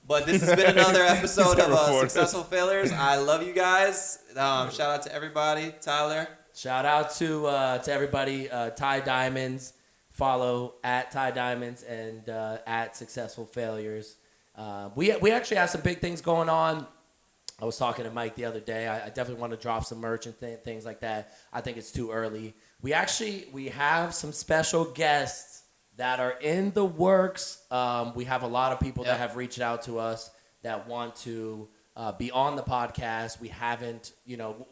But this has been another episode of Successful Failures. I love you guys. Shout out to everybody. Tyler. Shout out to everybody. Ty Diamonds. Follow at Ty Diamonds and at Successful Failures. We actually have some big things going on. I was talking to Mike the other day. I definitely want to drop some merch and things like that. I think it's too early. We have some special guests that are in the works. We have a lot of people that have reached out to us that want to be on the podcast. We haven't,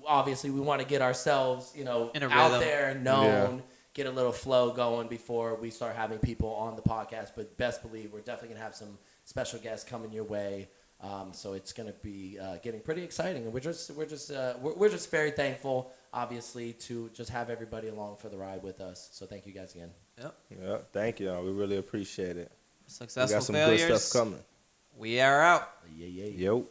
obviously we want to get ourselves, out there, known. get a little flow going before we start having people on the podcast. But best believe we're definitely gonna have some special guests coming your way. So it's gonna be getting pretty exciting, and we're just very thankful, obviously, to just have everybody along for the ride with us. So thank you guys again. Yep. Yeah, thank y'all. We really appreciate it. Successful We got some failures. good stuff coming. We are out. Yeah. Yo.